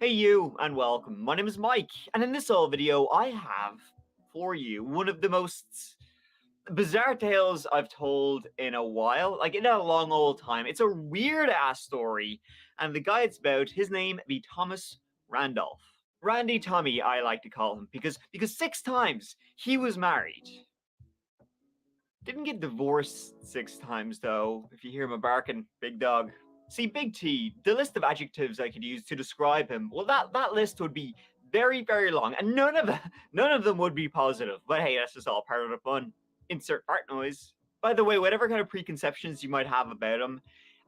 Hey you, and welcome. My name is Mike, and in this old video, I have for you one of the most bizarre tales I've told in a while, like in a long old time. It's a weird-ass story, and the guy it's about, his name be Thomas Randolph. Randy Tommy, I like to call him, because 6 times he was married. Didn't get divorced 6 times, though, if you hear him a barking, big dog. See, Big T, the list of adjectives I could use to describe him, well, that list would be very, very long, and none of them would be positive. But hey, that's just all part of the fun. Insert fart noise. By the way, whatever kind of preconceptions you might have about him,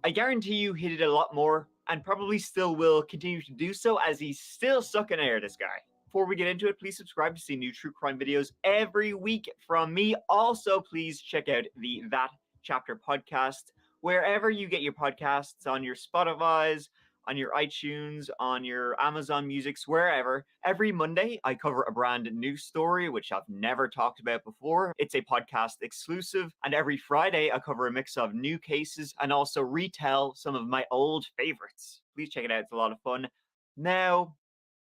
I guarantee you he did a lot more, and probably still will continue to do so, as he's still sucking air, this guy. Before we get into it, please subscribe to see new true crime videos every week from me. Also, please check out the That Chapter podcast wherever you get your podcasts, on your Spotify's, on your iTunes, on your Amazon Musics, wherever. Every Monday, I cover a brand new story, which I've never talked about before. It's a podcast exclusive. And every Friday, I cover a mix of new cases and also retell some of my old favorites. Please check it out. It's a lot of fun. Now,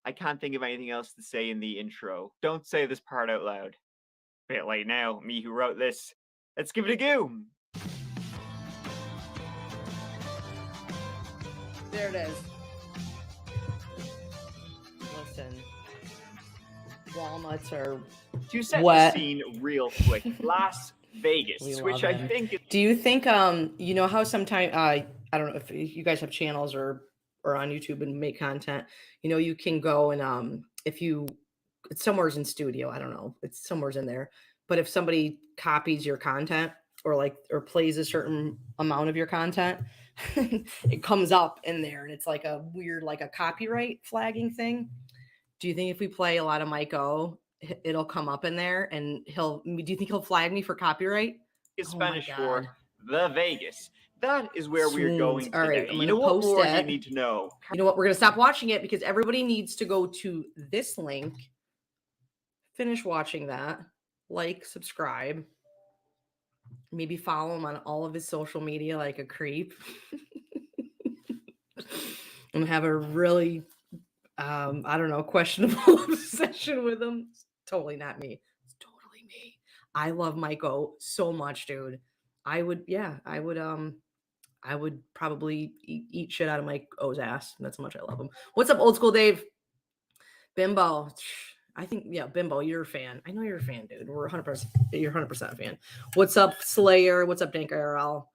I can't think of anything else to say in the intro. Don't say this part out loud. Bit late now, me who wrote this. Let's give it a go. There it is. Listen, walnuts are To set wet. the scene real quick, Las Vegas, We which love I him. think is... Do you think you know how sometimes I don't know if you guys have channels or on YouTube and make content, you know, you can go and if you it's somewhere's in studio, I don't know, it's somewhere's in there, but if somebody copies your content or plays a certain amount of your content, it comes up in there and it's like a weird, like a copyright flagging thing. Do you think if we play a lot of Mike O, it'll come up in there and do you think he'll flag me for copyright? Spanish Oh for the Vegas. That is where we're going All today. right, I'm You gonna know what post more do you it. need to know? You know what? We're gonna stop watching it because everybody needs to go to this link, finish watching that, like, subscribe, maybe follow him on all of his social media like a creep, and have a really, I don't know, questionable obsession with him. It's totally not me. It's totally me. I love Mike O so much, dude. I would probably eat shit out of Mike O's ass. That's how much I love him. What's up, old school Dave? Bimbo. I think, yeah, Bimbo, you're a fan. I know you're a fan, dude. We're 100%. You're 100% a fan. What's up, Slayer? What's up, Dank IRL?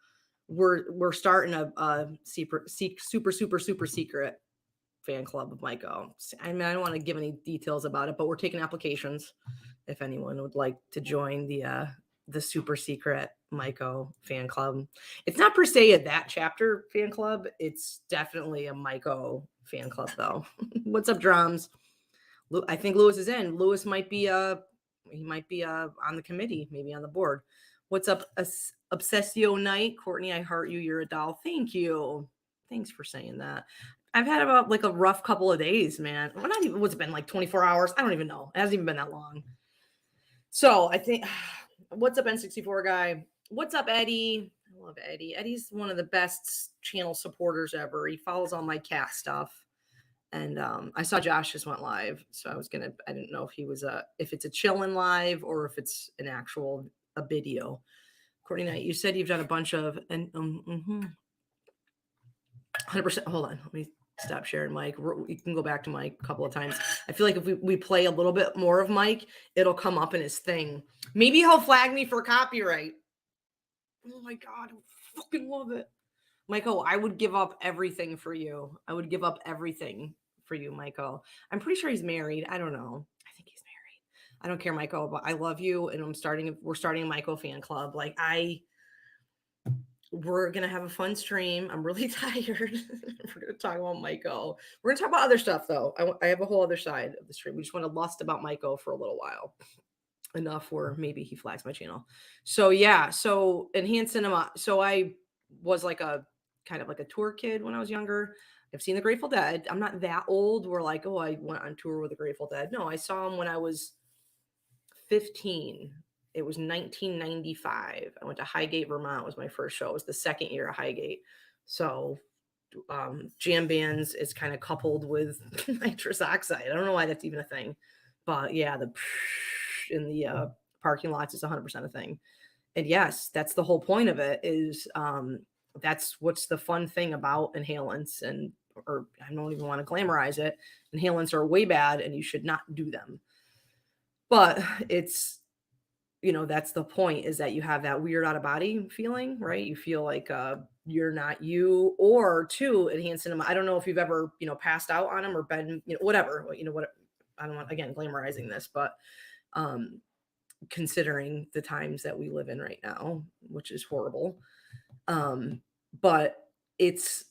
We're starting a super secret fan club of Mike O. I mean, I don't want to give any details about it, but we're taking applications if anyone would like to join the super secret Mike O fan club. It's not per se a That Chapter fan club. It's definitely a Mike O fan club, though. What's up, drums? I think Lewis is in. Lewis might be on the committee, maybe on the board. What's up, Obsessio Night? Courtney, I heart you. You're a doll. Thank you. Thanks for saying that. I've had about like a rough couple of days, man. Well, not even, what's it been, like 24 hours? I don't even know. It hasn't even been that long. So I think, what's up, N64 guy? What's up, Eddie? I love Eddie. Eddie's one of the best channel supporters ever. He follows all my cat stuff. And I saw Josh just went live. So I didn't know if he was if it's a chillin' live or if it's an actual video. Courtney Knight, you said you've done a bunch of, and 100%. Hold on. Let me stop sharing Mike. You can go back to Mike a couple of times. I feel like if we play a little bit more of Mike, it'll come up in his thing. Maybe he'll flag me for copyright. Oh my God. I fucking love it. Michael, I would give up everything for you. I would give up everything for you, Michael. I'm pretty sure he's married. I don't know. I think he's married. I don't care, Michael, but I love you. And we're starting a Michael fan club. We're going to have a fun stream. I'm really tired. We're going to talk about Michael. We're going to talk about other stuff, though. I have a whole other side of the stream. We just want to lust about Michael for a little while. Enough where maybe he flags my channel. So, yeah. So, Enhanced Cinema. So, I was like a kind of like a tour kid when I was younger. I've seen the Grateful Dead. I'm not that old. We're like, oh, I went on tour with the Grateful Dead. No, I saw them when I was 15. It was 1995. I went to Highgate, Vermont was my first show. It was the second year of Highgate. So jam bands is kind of coupled with nitrous oxide. I don't know why that's even a thing, but yeah, the in the parking lots is 100% a thing. And yes, that's the whole point of it is that's what's the fun thing about inhalants, and or I don't even want to glamorize it. Inhalants are way bad and you should not do them. But it's, that's the point, is that you have that weird out of body feeling, right? You feel like you're not you, or two, enhancing them. I don't know if you've ever, passed out on them or been, whatever, what, I don't want, again, glamorizing this, but considering the times that we live in right now, which is horrible. But it's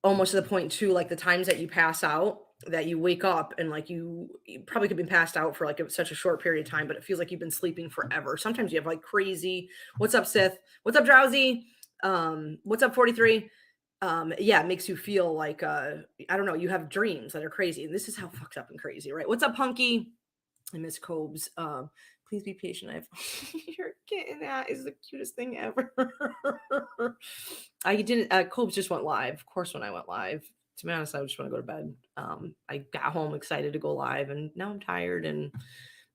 almost to the point too, like the times that you pass out, that you wake up and like you probably could be passed out for like such a short period of time, but it feels like you've been sleeping forever. Sometimes you have like crazy, what's up, Sith? What's up, Drowsy? What's up, 43? Yeah, it makes you feel like I don't know, you have dreams that are crazy. And this is how fucked up and crazy, right? What's up, Punky? I miss Cobes. Please be patient. Your kitten, that is the cutest thing ever. I didn't Cobes just went live. Of course, when I went live, to be honest, I just want to go to bed. I got home excited to go live, and now I'm tired and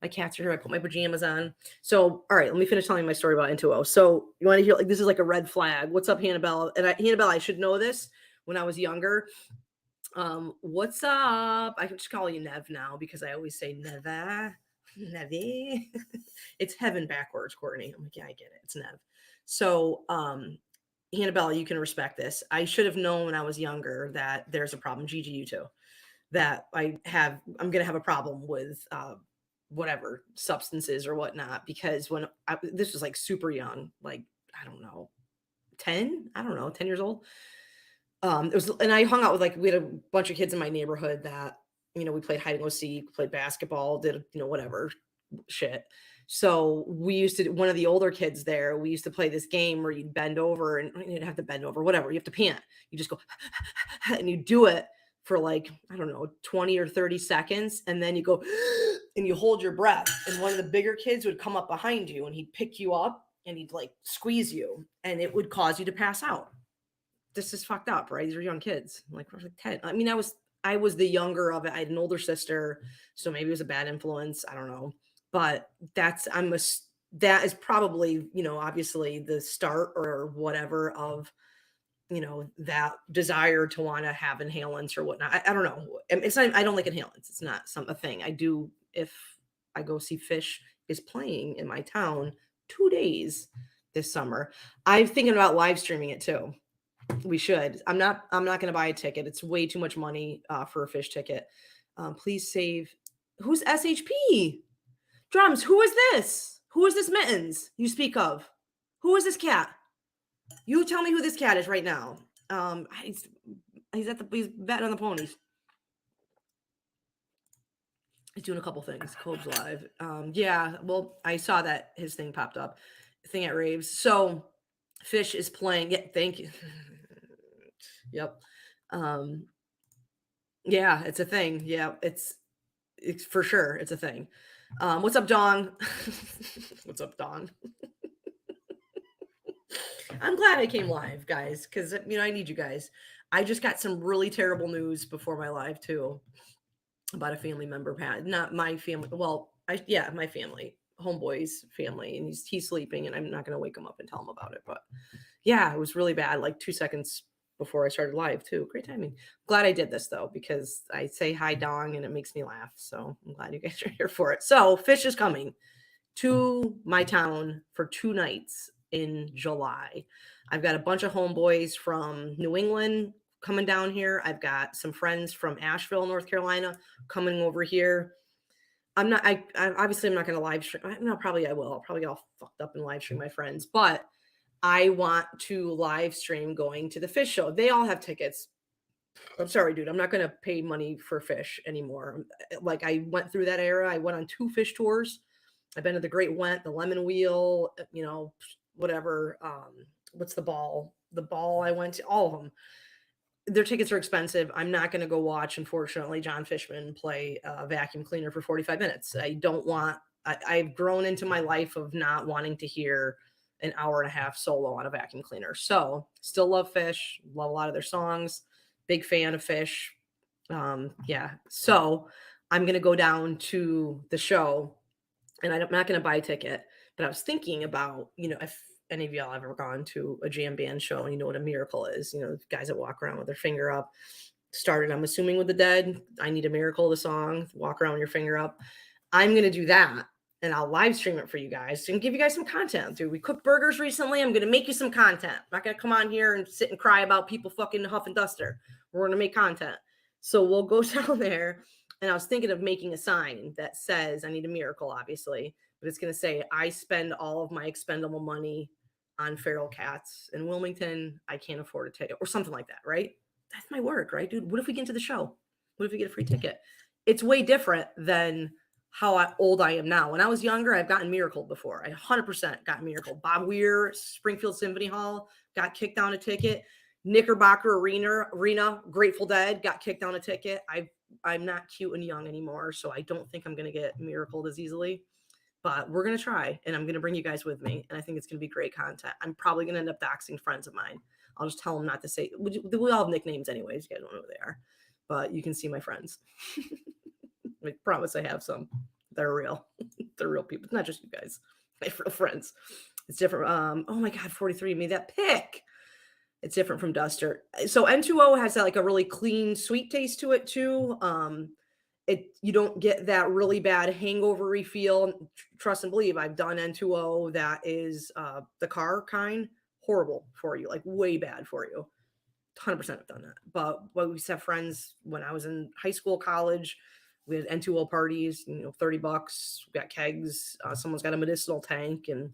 my cats are here. I put my pajamas on. So, all right, let me finish telling you my story about N2O. So you want to hear, like, this is like a red flag. What's up, Hannibal? And Hannibal, I should know this when I was younger. What's up? I can just call you Nev now because I always say Neva. Nevi. It's heaven backwards, Courtney. I'm like, yeah, I get it. It's Nev. So, Hannibal, you can respect this. I should have known when I was younger that there's a problem. Gigi, you too. That I'm going to have a problem with whatever substances or whatnot, because when this was like super young, like, I don't know, 10 years old. It was, and I hung out with, like, we had a bunch of kids in my neighborhood that, we played hide and go seek, played basketball, did, whatever shit. So we used to, one of the older kids there, we used to play this game where you'd bend over, and you didn't have to bend over, whatever. You have to pant. You just go, and you do it for like, I don't know, 20 or 30 seconds. And then you go, and you hold your breath. And one of the bigger kids would come up behind you and he'd pick you up and he'd like squeeze you, and it would cause you to pass out. This is fucked up, right? These are young kids. Like, I was like 10. I mean, I was the younger of it. I had an older sister, so maybe it was a bad influence. I don't know. But that is probably, obviously the start or whatever of, that desire to want to have inhalants or whatnot. I don't know. It's not, I don't like inhalants. It's not a thing. I do if I go see Fish is playing in my town 2 days this summer. I'm thinking about live streaming it too. We should. I'm not going to buy a ticket. It's way too much money for a Fish ticket. Please save. Who's SHP? Drums. Who is this? Who is this Mittens you speak of? Who is this cat? You tell me who this cat is right now. He's betting on the ponies. He's doing a couple things. Cole's live. Yeah. Well, I saw that his thing popped up. Thing at raves. So Fish is playing. Yeah. Thank you. Yep. Yeah, it's a thing. Yeah, it's for sure. It's a thing. What's up, Dong? What's up, Dong? I'm glad I came live, guys, because I need you guys. I just got some really terrible news before my live too about a family member, not my family. Well, my family, homeboy's family, and he's sleeping, and I'm not gonna wake him up and tell him about it. But yeah, it was really bad. Like 2 seconds before I started live too. Great timing. Glad I did this though, because I say hi Dong and it makes me laugh. So I'm glad you guys are here for it. So Fish is coming to my town for 2 nights in July. I've got a bunch of homeboys from New England coming down here. I've got some friends from Asheville, North Carolina coming over here. I'm obviously not going to live stream. No, probably I will. I'll probably get all fucked up and live stream my friends, but I want to live stream going to the Fish show. They all have tickets. I'm sorry, dude. I'm not going to pay money for Fish anymore. Like, I went through that era. I went on 2 Fish tours. I've been to the Great Went, the Lemon Wheel, whatever. What's the ball? The ball I went to, all of them. Their tickets are expensive. I'm not going to go watch, unfortunately, John Fishman play a vacuum cleaner for 45 minutes. I've grown into my life of not wanting to hear an hour and a half solo on a vacuum cleaner. So still love Fish, love a lot of their songs. Big fan of fish. Yeah. So I'm going to go down to the show and I'm not going to buy a ticket, but I was thinking about, if any of y'all have ever gone to a jam band show and you know what a miracle is, guys that walk around with their finger up, started, I'm assuming, with the Dead. I Need a Miracle, the song, walk around with your finger up. I'm going to do that and I'll live stream it for you guys and give you guys some content. Dude, we cooked burgers recently. I'm going to make you some content. I'm not going to come on here and sit and cry about people fucking huff and duster. We're going to make content. So we'll go down there. And I was thinking of making a sign that says, I need a miracle, obviously, but it's going to say, I spend all of my expendable money on feral cats in Wilmington. I can't afford a ticket or something like that, right? That's my work, right, dude? What if we get into the show? What if we get a free ticket? It's way different than how old I am now. When I was younger, I've gotten miracled before. I 100% got miracled. Bob Weir, Springfield Symphony Hall, got kicked down a ticket. Knickerbocker Arena, Grateful Dead, got kicked down a ticket. I'm not cute and young anymore, so I don't think I'm going to get miracled as easily. But we're going to try, and I'm going to bring you guys with me, and I think it's going to be great content. I'm probably going to end up doxing friends of mine. I'll just tell them not to say. We all have nicknames anyways. You guys don't know who they are, but you can see my friends. I promise I have some. They're real. They're real people. It's not just you guys. My real friends. It's different. Oh my God, 43 made that pick. It's different from Duster. So N2O has like a really clean, sweet taste to it too. You don't get that really bad hangover-y feel. Trust and believe, I've done N2O that is the car kind. Horrible for you, like way bad for you. 100% have done that. But we used to have friends when I was in high school, college. We had N2O parties, $30. We got kegs. Someone's got a medicinal tank, and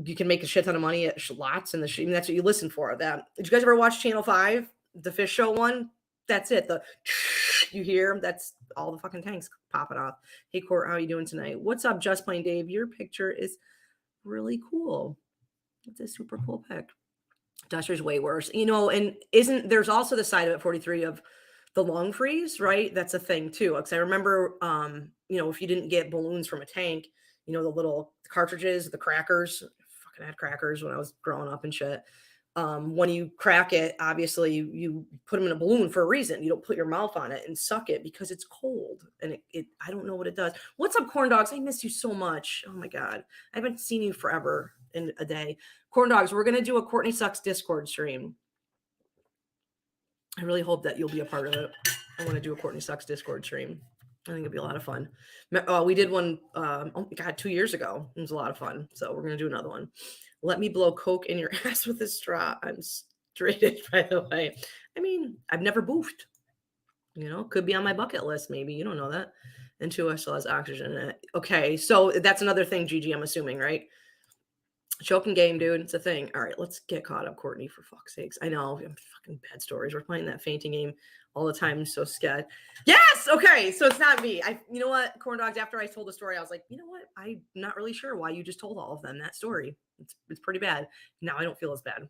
you can make a shit ton of money at lots. And that's what you listen for. That did you guys ever watch Channel 5, the fish show one? That's it. The you hear, that's all the fucking tanks popping off. Hey Court, how are you doing tonight? What's up, Just Plain Dave? Your picture is really cool. It's a super cool pic. Duster's way worse, and there's also the side of it, 43, of the long freeze, right? That's a thing too. Because I remember, if you didn't get balloons from a tank, the little cartridges, the crackers, I fucking had crackers when I was growing up and shit. When you crack it, obviously you put them in a balloon for a reason. You don't put your mouth on it and suck it because it's cold. And I don't know what it does. What's up, Corn Dogs? I miss you so much. Oh my God. I haven't seen you forever in a day. Corn Dogs, we're going to do a Courtney Sucks Discord stream. I really hope that you'll be a part of it. I want to do a Courtney Sucks Discord stream. I think it'd be a lot of fun. We did one, oh my God, 2 years ago. It was a lot of fun. So we're going to do another one. Let me blow Coke in your ass with a straw. I'm straight, by the way. I mean, I've never boofed. Could be on my bucket list, maybe. You don't know that. And 2 still has oxygen in it. Okay, so that's another thing, Gigi, I'm assuming, right? Choking game, dude. It's a thing. All right, let's get caught up, Courtney, for fuck's sakes. I know. I'm fucking bad stories. We're playing that fainting game all the time. I'm so scared. Yes! Okay, so it's not me. You know what, Corn Dogs, after I told the story, I was like, you know what? I'm not really sure why you just told all of them that story. It's pretty bad. Now I don't feel as bad.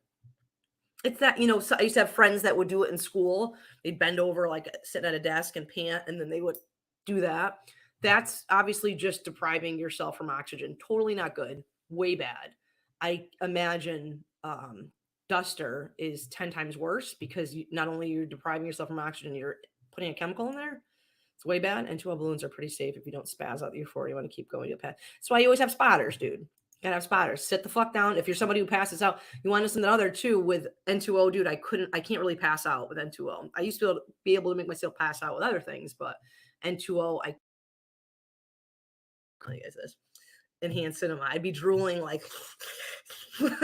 It's that, so I used to have friends that would do it in school. They'd bend over, like sitting at a desk and pant, and then they would do that. That's obviously just depriving yourself from oxygen. Totally not good. Way bad. I imagine Duster is 10 times worse because not only you're depriving yourself from oxygen, you're putting a chemical in there. It's way bad. And 2 balloons are pretty safe if you don't spaz out the euphoria. You want to keep going. That's why you always have spotters, dude. You gotta have spotters. Sit the fuck down. If you're somebody who passes out, you want to listen to another too with N2O, dude. I can't really pass out with N2O. I used to be able to make myself pass out with other things, but N2O, I tell you guys this. Enhanced cinema. I'd be drooling like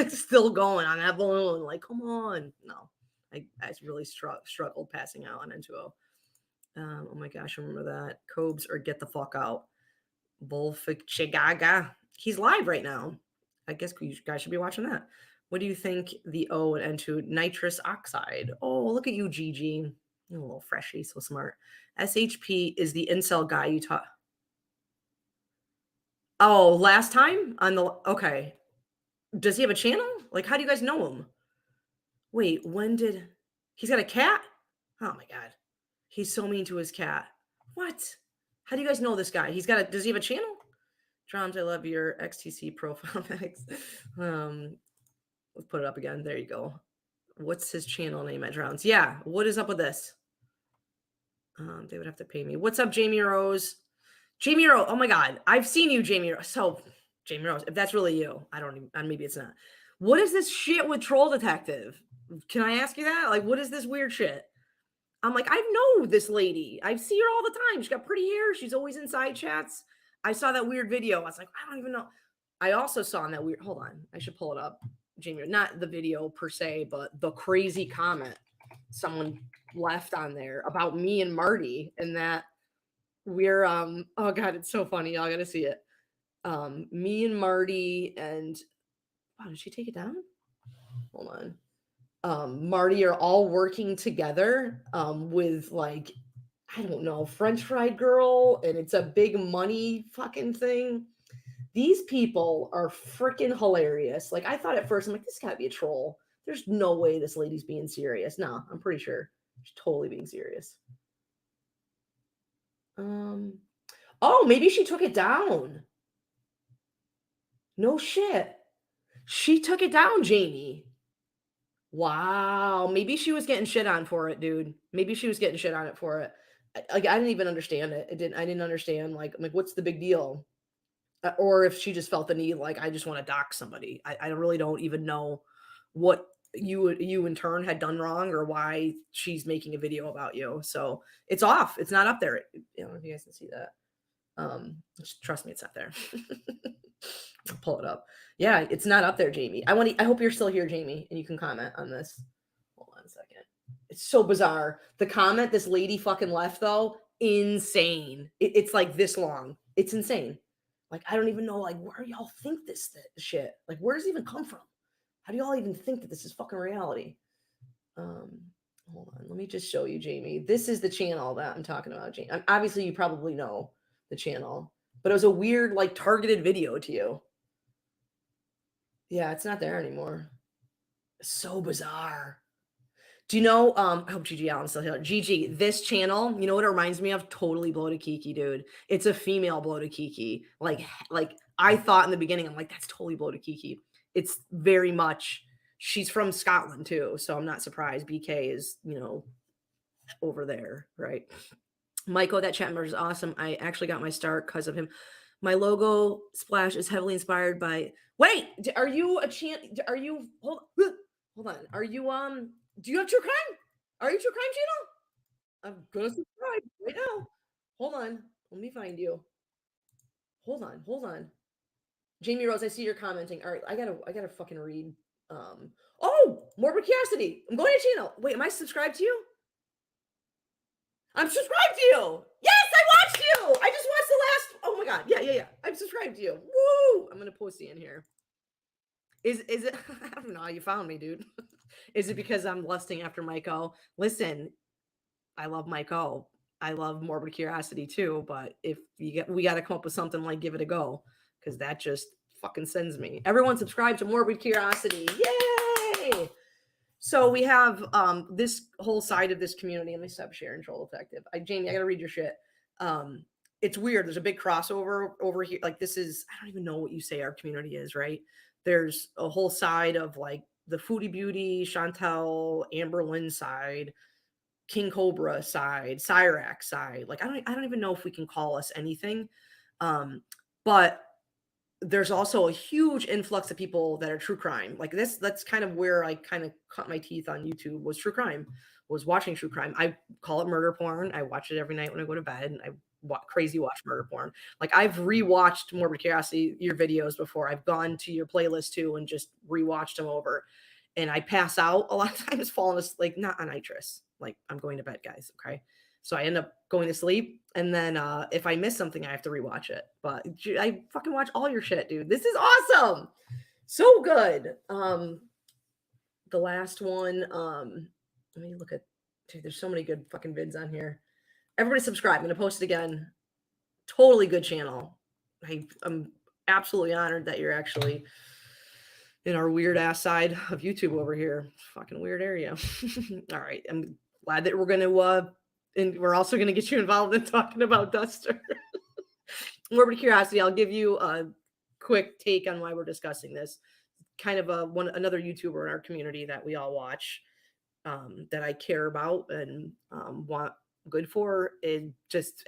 still going on that balloon. Like, come on. No, I really struggled passing out on N2O. Oh my gosh, I remember that. Cobes or get the fuck out. Bullfic Chigaga. He's live right now. I guess you guys should be watching that. What do you think the O and N2 nitrous oxide? Oh, look at you, Gigi. You're a little freshie, so smart. SHP is the incel guy you taught. Oh, last time on the okay. Does he have a channel? Like, how do you guys know him? Wait, he's got a cat? Oh my God. He's so mean to his cat. What? How do you guys know this guy? Does he have a channel? Drums, I love your XTC profile. Thanks. Let's put it up again. There you go. What's his channel name at Drowns? Yeah, what is up with this? They would have to pay me. What's up, Jamie Rose? Jamie Rose, oh my God, I've seen you, Jamie Rose. So, Jamie Rose, if that's really you, I don't even, maybe it's not. What is this shit with Troll Detective? Can I ask you that? Like, what is this weird shit? I'm like, I know this lady. I see her all the time. She's got pretty hair. She's always in side chats. I saw that weird video. I was like, I don't even know. I also saw in that weird, hold on, I should pull it up, Jamie. Not the video per se, but the crazy comment someone left on there about me and Marty, and that we're oh God, it's so funny. Y'all gotta see it. Me and Marty and wow, did she take it down? Hold on. Marty are all working together with like, I don't know, French Fried Girl, and it's a big money fucking thing. These people are freaking hilarious. Like, I thought at first, I'm like, this gotta be a troll. There's no way this lady's being serious. No, I'm pretty sure she's totally being serious. Oh, maybe she took it down. No shit. She took it down, Jamie. Wow. Maybe she was getting shit on for it, dude. Maybe she was getting shit on it for it. I didn't even understand it. I didn't understand. Like, what's the big deal? Or if she just felt the need, like, I just want to dock somebody. I really don't even know what you in turn had done wrong or why she's making a video about you. So it's off. It's not up there. I don't know if you guys can see that. Just trust me, it's not there. I'll pull it up. Yeah, it's not up there, Jamie. I hope you're still here, Jamie, and you can comment on this. Hold on a second. It's so bizarre. The comment this lady fucking left, though, insane. It's like this long. It's insane. Like, I don't even know, like, where y'all think this shit? Like, where does it even come from? How do y'all even think that this is fucking reality? Hold on. Let me just show you, Jamie. This is the channel that I'm talking about, Jamie. Obviously, you probably know the channel, but it was a weird, like, targeted video to you. Yeah, it's not there anymore. It's so bizarre. Do you know, I hope Gigi Allen's still here. Gigi, this channel, you know what it reminds me of? Totally Bloated Kiki, dude. It's a female Bloated Kiki. Like I thought in the beginning, I'm like, that's totally Bloated Kiki. It's very much, she's from Scotland too, so I'm not surprised. BK is, you know, over there, right? Michael, that chat member is awesome. I actually got my start because of him. My logo splash is heavily inspired by. Wait, are you a Are you hold on? Are you Do you have true crime? Are you true crime channel? I'm gonna subscribe right now. Hold on, let me find you. Hold on. Jamie Rose, I see you're commenting. All right, I gotta fucking read. Oh, Morbid Curiosity. I'm going to your channel. Wait, am I subscribed to you? I'm subscribed to you. Yes, I watched you. I just watched the last. Oh my God. Yeah. I'm subscribed to you. Woo! I'm gonna post it in here. Is it? I don't know how you found me, dude. Is it because I'm lusting after Mike O? Listen, I love Mike O. I love Morbid Curiosity too. But if we got to come up with something like Give It a Go, because that just fucking sends me. Everyone subscribe to Morbid Curiosity. Yay! So we have this whole side of this community. Let me stop sharing Troll Detective. Jamie, I gotta read your shit. It's weird. There's a big crossover over here. Like, this is, I don't even know what you say our community is, right? There's a whole side of like the Foodie Beauty, Chantel, Amber Lynn side, King Cobra side, Cyrax side. Like, I don't even know if we can call us anything. But there's also a huge influx of people that are true crime. Like this, that's kind of where I kind of cut my teeth on YouTube, was true crime, was watching true crime. I call it murder porn. I watch it every night when I go to bed, and I crazy watch murder porn. Like, I've rewatched Morbid Curiosity, your videos before. I've gone to your playlist too and just rewatched them over. And I pass out a lot of times, falling asleep, like not on nitrous. Like, I'm going to bed, guys. Okay. So I end up going to sleep, and then if I miss something, I have to rewatch it. But I fucking watch all your shit, dude. This is awesome. So good. The last one, let me look at, dude, there's so many good fucking vids on here. Everybody subscribe. I'm going to post it again. Totally good channel. I'm absolutely honored that you're actually in our weird ass side of YouTube over here. Fucking weird area. All right. I'm glad that we're going to, and we're also going to get you involved in talking about Duster. Morbid Curiosity, I'll give you a quick take on why we're discussing this. Kind of another YouTuber in our community that we all watch. that I care about and want good for, it just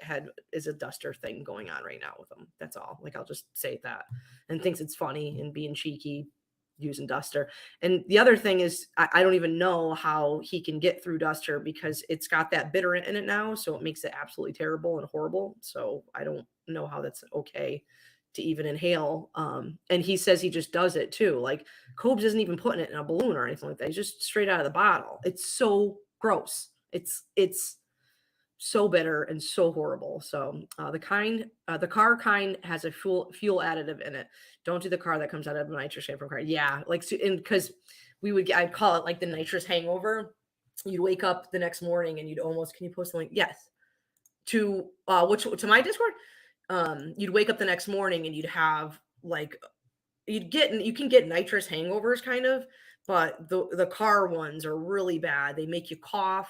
is a duster thing going on right now with him. That's all. Like, I'll just say that, and thinks it's funny and being cheeky using duster. And the other thing is, I don't even know how he can get through duster because it's got that bitter in it now, so it makes it absolutely terrible and horrible. So I don't know how that's okay to even inhale. And he says he just does it too. Like, Cobes isn't even putting it in a balloon or anything like that. He's just straight out of the bottle. It's so gross. It's so bitter and so horrible. So the car kind has a fuel additive in it. Don't do the car that comes out of a nitrous shade from car. Yeah, like, and because I'd call it like the nitrous hangover. You'd wake up the next morning and you'd almost, can you post the link? Yes. To to my Discord. You'd wake up the next morning and you'd have like, you can get nitrous hangovers kind of, but the car ones are really bad. They make you cough.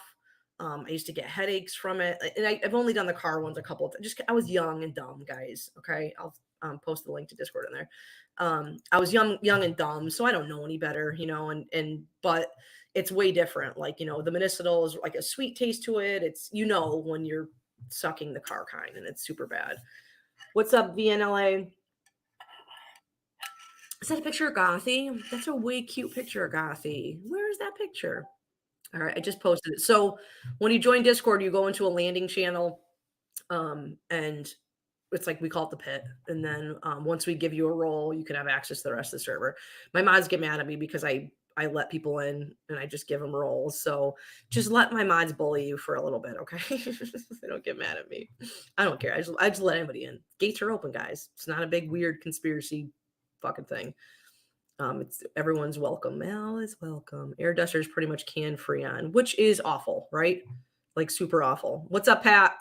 I used to get headaches from it, and I've only done the car ones a couple of times. Just, I was young and dumb, guys. Okay, I'll post the link to Discord in there. I was young and dumb, so I don't know any better, but it's way different. Like, the medicinal is like a sweet taste to it. It's, when you're sucking the car kind, and it's super bad. What's up, VNLA? Is that a picture of Gothy? That's a way cute picture of Gothy. Where is that picture? All right, I just posted it. So when you join Discord, you go into a landing channel, and it's like, we call it the pit. And then once we give you a role, you can have access to the rest of the server. My mods get mad at me because I let people in and I just give them roles. So just let my mods bully you for a little bit, okay? They don't get mad at me. I don't care. I just let anybody in. Gates are open, guys. It's not a big weird conspiracy fucking thing. It's everyone's welcome. Mal is welcome. Air duster is pretty much can freon, which is awful, right? Like, super awful. What's up, Pat?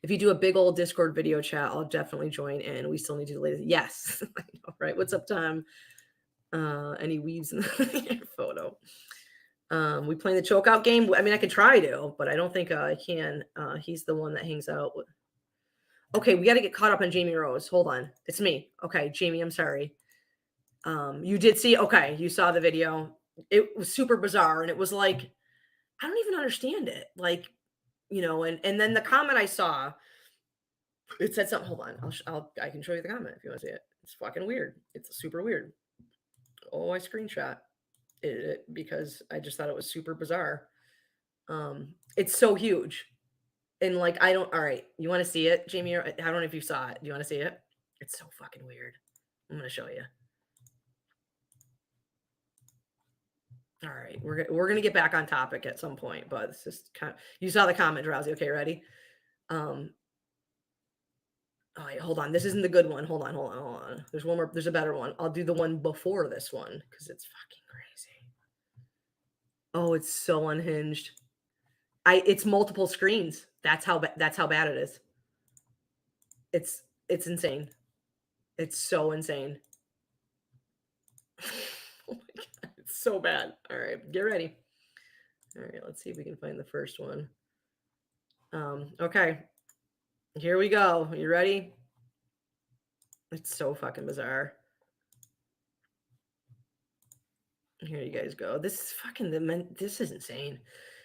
If you do a big old Discord video chat, I'll definitely join in. We still need to do the latest. Yes, I know, right? What's up, Tom? Any weaves in the photo? We playing the chokeout game. I mean, I could try to, but I don't think I can. He's the one that hangs out with. Okay, we got to get caught up on Jamie Rose. Hold on, it's me. Okay, Jamie, I'm sorry. You did see, okay, you saw the video. It was super bizarre, and it was like, I don't even understand it. Like, and then the comment I saw, it said something. Hold on, I can show you the comment if you want to see it. It's fucking weird. It's super weird. Oh, I screenshot it because I just thought it was super bizarre. It's so huge. And like, all right, you want to see it, Jamie? I don't know if you saw it. Do you want to see it? It's so fucking weird. I'm going to show you. All right, we're gonna get back on topic at some point, but it's just kind of, you saw the comment, Drowsy. Okay, ready? Oh, yeah, hold on. This isn't the good one. Hold on. There's one more. There's a better one. I'll do the one before this one because it's fucking crazy. Oh, it's so unhinged. It's multiple screens. That's how bad it is. It's insane. It's so insane. Oh my god, it's so bad. All right, get ready. All right, let's see if we can find the first one. Okay, here we go. You ready? It's so fucking bizarre. Here you guys go. This is fucking this is insane.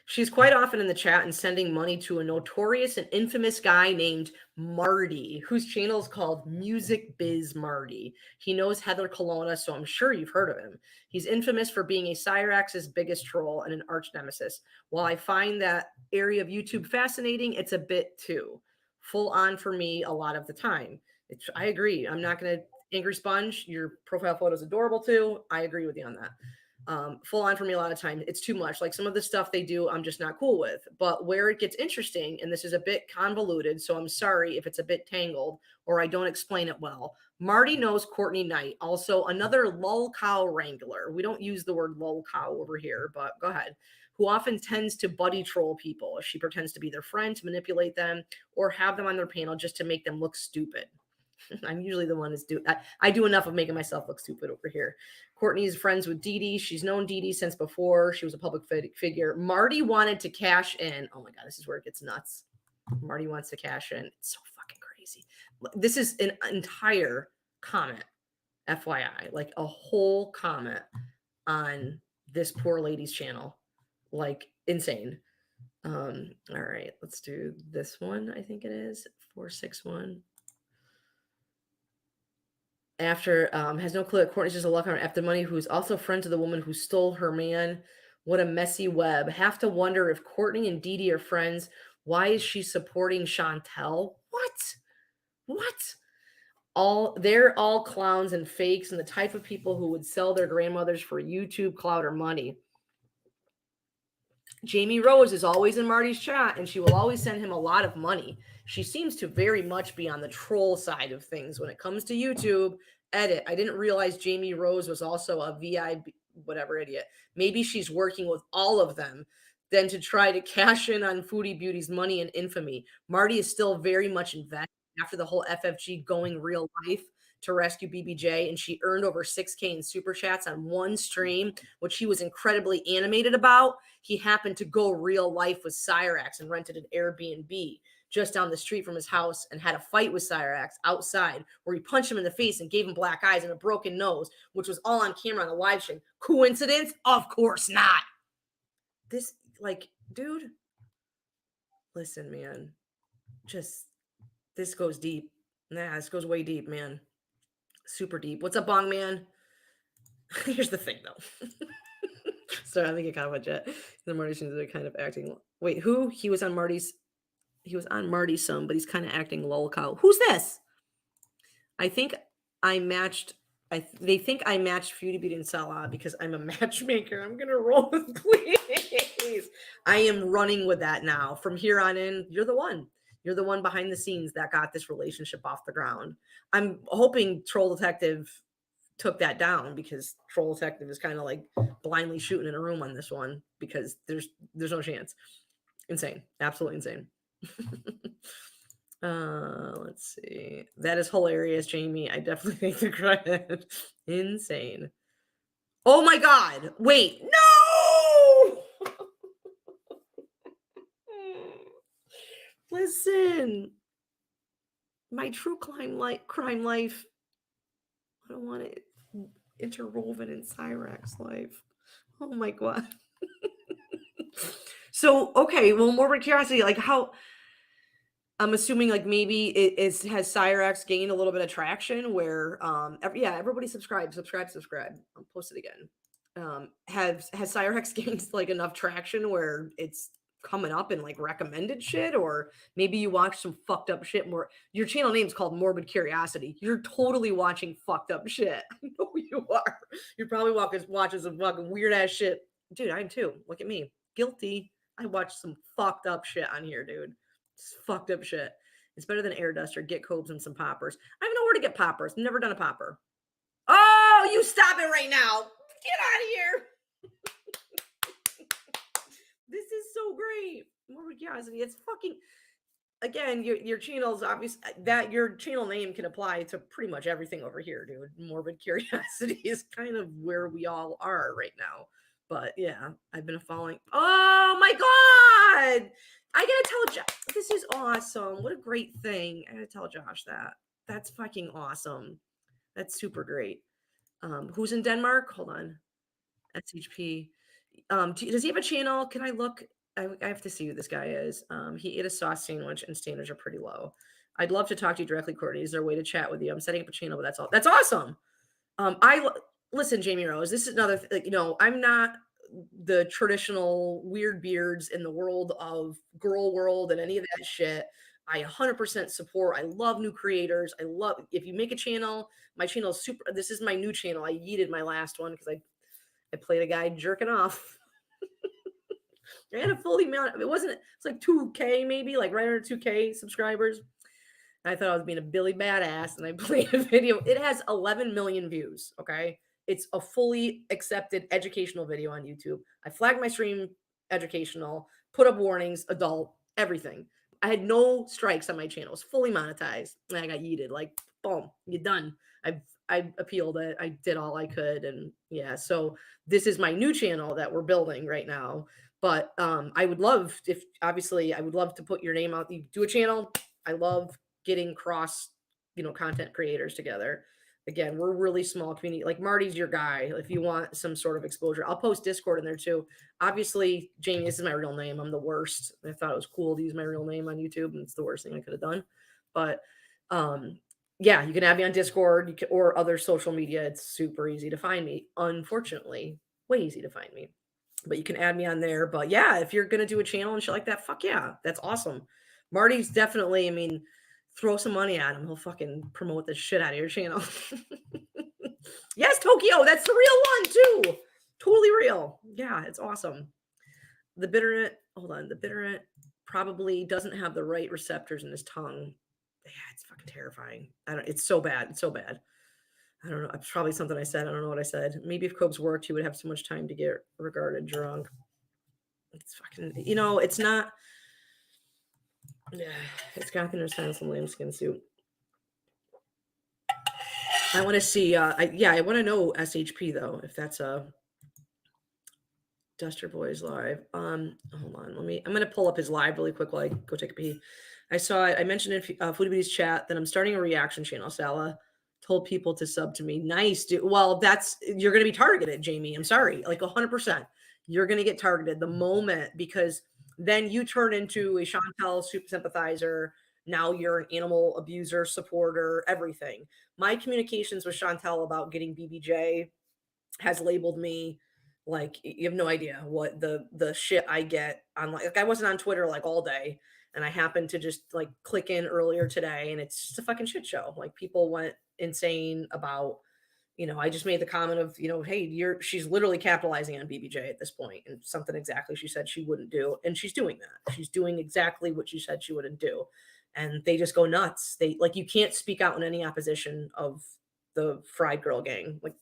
She's quite often in the chat and sending money to a notorious and infamous guy named Marty, whose channel is called Music Biz Marty. He knows Heather Colonna, so I'm sure you've heard of him. He's infamous for being a Cyrax's biggest troll and an arch nemesis. While I find that area of YouTube fascinating, it's a bit too full on for me a lot of the time. I agree. I'm not going to Angry Sponge. Your profile photo is adorable too. I agree with you on that. Full on for me a lot of times. It's too much. Like, some of the stuff they do, I'm just not cool with. But where it gets interesting, and this is a bit convoluted, so I'm sorry if it's a bit tangled or I don't explain it well. Marty knows Courtney Knight, also another lol cow wrangler. We don't use the word lol cow over here, but go ahead. Who often tends to buddy troll people. She pretends to be their friend to manipulate them or have them on their panel just to make them look stupid. I'm usually the one who's I do enough of making myself look stupid over here. Courtney's friends with Dee Dee. She's known Dee Dee since before she was a public figure. Marty wanted to cash in. Oh my God, this is where it gets nuts. Marty wants to cash in. It's so fucking crazy. This is an entire comment, FYI, like a whole comment on this poor lady's channel. like insane. All right, let's do this one. I think it is 461. After has no clue that Courtney's just a luck on after money, who's also friends with the woman who stole her man. What a messy web. Have to wonder if Courtney and Dee Dee are friends. Why is she supporting Chantel? What? They're all clowns and fakes and the type of people who would sell their grandmothers for YouTube clout or money. Jamie Rose is always in Marty's chat and she will always send him a lot of money. She seems to very much be on the troll side of things when it comes to YouTube. Edit. I didn't realize Jamie Rose was also a VI, whatever idiot. Maybe she's working with all of them then to try to cash in on Foodie Beauty's money and infamy. Marty is still very much invested after the whole FFG going real life to rescue BBJ, and she earned over 6K in super chats on one stream, which he was incredibly animated about. He happened to go real life with Cyrax and rented an Airbnb just down the street from his house and had a fight with Cyrax outside where he punched him in the face and gave him black eyes and a broken nose, which was all on camera on the live stream. Coincidence? Of course not. This, like, dude, listen, man, just, this goes deep. Nah, this goes way deep, man. Super deep. What's up, Bong Man? Here's the thing, though. Sorry, I'm thinking kind of a jet. The Marty seems to be kind of acting. Wait, who? He was on Marty's some, but he's kind of acting lolcow. Who's this? I think I matched. They think I matched Foodie Beauty and Salah because I'm a matchmaker. I'm gonna roll with please. I am running with that now. From here on in, you're the one. You're the one behind the scenes that got this relationship off the ground. I'm hoping Troll Detective took that down because Troll Detective is kind of like blindly shooting in a room on this one because there's no chance. Insane. Absolutely insane. Let's see. That is hilarious, Jamie. I definitely think the credit. Insane. Oh my God. Wait. No! Listen. My true crime life. I don't want it interwoven in Cyrax life. Oh my God. So, okay. Well, morbid curiosity, like how I'm assuming like maybe has Cyrax gained a little bit of traction where everybody subscribe. I'll post it again. Has Cyrax gained like enough traction where it's coming up in like recommended shit, or maybe you watch some fucked up shit more. Your channel name's called Morbid Curiosity. You're totally watching fucked up shit. I know you are. You're probably watching some fucking weird ass shit. Dude, I am too. Look at me. Guilty. I watched some fucked up shit on here, dude. It's fucked up shit. It's better than air duster. Get cobes and some poppers. I don't know where to get poppers. Never done a popper. Oh, you stop it right now. Get out of here. This is so great. Morbid Curiosity. It's fucking, again, your channel's obvious that your channel name can apply to pretty much everything over here, dude. Morbid Curiosity is kind of where we all are right now. But yeah, I've been following. Oh my God. I gotta tell Josh, this is awesome. What a great thing. I gotta tell Josh that. That's fucking awesome. That's super great. Who's in Denmark? Hold on. SHP. Does he have a channel? Can I look? I have to see who this guy is. He ate a sauce sandwich and standards are pretty low. I'd love to talk to you directly, Courtney. Is there a way to chat with you? I'm setting up a channel, but that's all. That's awesome. Listen, Jamie Rose, this is another I'm not the traditional weird beards in the world of girl world and any of that shit. I 100% support. I love new creators. I love, if you make a channel, my channel is super. This is my new channel. I yeeted my last one because I played a guy jerking off. I had a fully mount. It's like 2K maybe, like right under 2K subscribers. I thought I was being a Billy badass and I played a video. It has 11 million views. Okay. It's a fully accepted educational video on YouTube. I flagged my stream educational, put up warnings, adult, everything. I had no strikes on my channel. It was fully monetized. And I got yeeted. Like, boom, you're done. I appealed it. I did all I could. And yeah, so this is my new channel that we're building right now. But I would love I would love to put your name out. You do a channel. I love getting cross, content creators together. Again, we're really small community. Like Marty's your guy. If you want some sort of exposure, I'll post Discord in there too. Obviously, Jamie, this is my real name. I'm the worst. I thought it was cool to use my real name on YouTube, and it's the worst thing I could have done. But yeah, you can add me on Discord or other social media. It's super easy to find me. Unfortunately, way easy to find me. But you can add me on there. But yeah, if you're gonna do a channel and shit like that, fuck yeah, that's awesome. Marty's definitely, I mean, throw some money at him. He'll fucking promote the shit out of your channel. Yes, Tokyo, that's the real one too. Totally real. Yeah, it's awesome. The bitterant, hold on, the bitterant probably doesn't have the right receptors in his tongue. Yeah, it's fucking terrifying. It's so bad. It's so bad. I don't know. It's probably something I said. I don't know what I said. Maybe if Cobes worked, he would have so much time to get regarded drunk. It's fucking, it's not. Yeah, it's Captain or some lambskin suit. I want to see. I want to know SHP though, if that's a Duster Boys live. Hold on. I'm gonna pull up his live really quick while I go take a pee. I mentioned in Foodie Beauty's chat that I'm starting a reaction channel. Sala told people to sub to me. Nice, dude. Well, you're gonna be targeted, Jamie. I'm sorry, like 100%. You're gonna get targeted the moment, because then you turn into a Chantel super sympathizer. Now you're an animal abuser, supporter, everything. My communications with Chantel about getting BBJ has labeled me like, you have no idea what the shit I get on, like I wasn't on Twitter like all day, and I happened to just like click in earlier today, and it's just a fucking shit show. Like people went insane about, I just made the comment of, hey, she's literally capitalizing on BBJ at this point, and something exactly she said she wouldn't do, and she's doing that. She's doing exactly what she said she wouldn't do, and they just go nuts. They like, you can't speak out in any opposition of the Fried Girl gang. Like,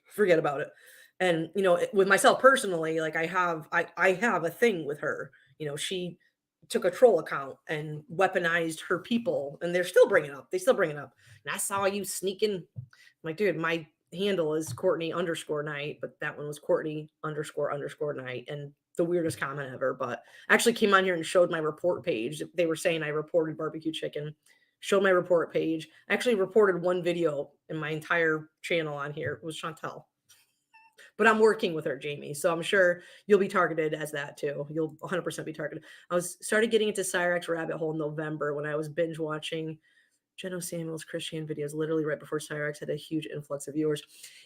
forget about it. And with myself personally, like I have a thing with her. She took a troll account and weaponized her people, and they still bring it up. And I saw you sneaking. I'm like, dude, my handle is Courtney_night, but that one was Courtney__night, and the weirdest comment ever. But I actually came on here and showed my report page. They were saying I reported barbecue chicken. Showed my report page. I actually reported one video in my entire channel on here. It was Chantel. But I'm working with her, Jamie. So I'm sure you'll be targeted as that too. You'll 100% be targeted. I started getting into Cyrax rabbit hole in November when I was binge watching Jenno Samuel's Christian videos, literally right before Cyrax had a huge influx of viewers.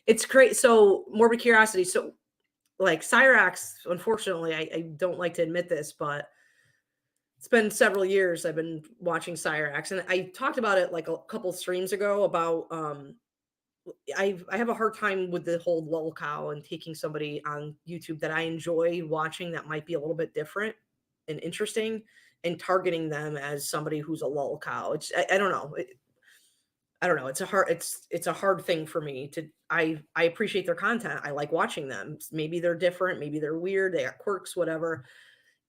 It's great. So morbid curiosity. So like Cyrax, unfortunately, I don't like to admit this, but it's been several years I've been watching Cyrax. And I talked about it like a couple streams ago about I have a hard time with the whole lol cow and taking somebody on YouTube that I enjoy watching that might be a little bit different and interesting, and targeting them as somebody who's a lol cow. I don't know. I don't know. It's a hard thing for me to. I appreciate their content. I like watching them. Maybe they're different. Maybe they're weird. They got quirks, whatever.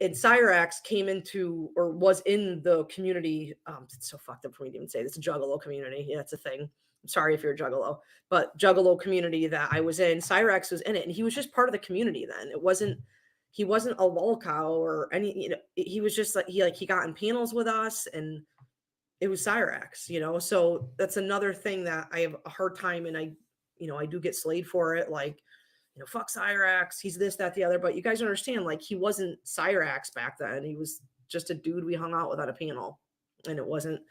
And Cyrax came into, or was in, the community. It's so fucked up for me to even say this. Juggalo community. Yeah, it's a thing. I'm sorry if you're a Juggalo, but Juggalo community that I was in, Cyrax was in it, and he was just part of the community then. He wasn't a lol cow or any, he was just like, he got in panels with us, and it was Cyrax, so that's another thing that I have a hard time, and I do get slayed for it. Like, fuck Cyrax, he's this, that, the other. But you guys understand, like, he wasn't Cyrax back then. He was just a dude we hung out with on a panel. And it wasn't,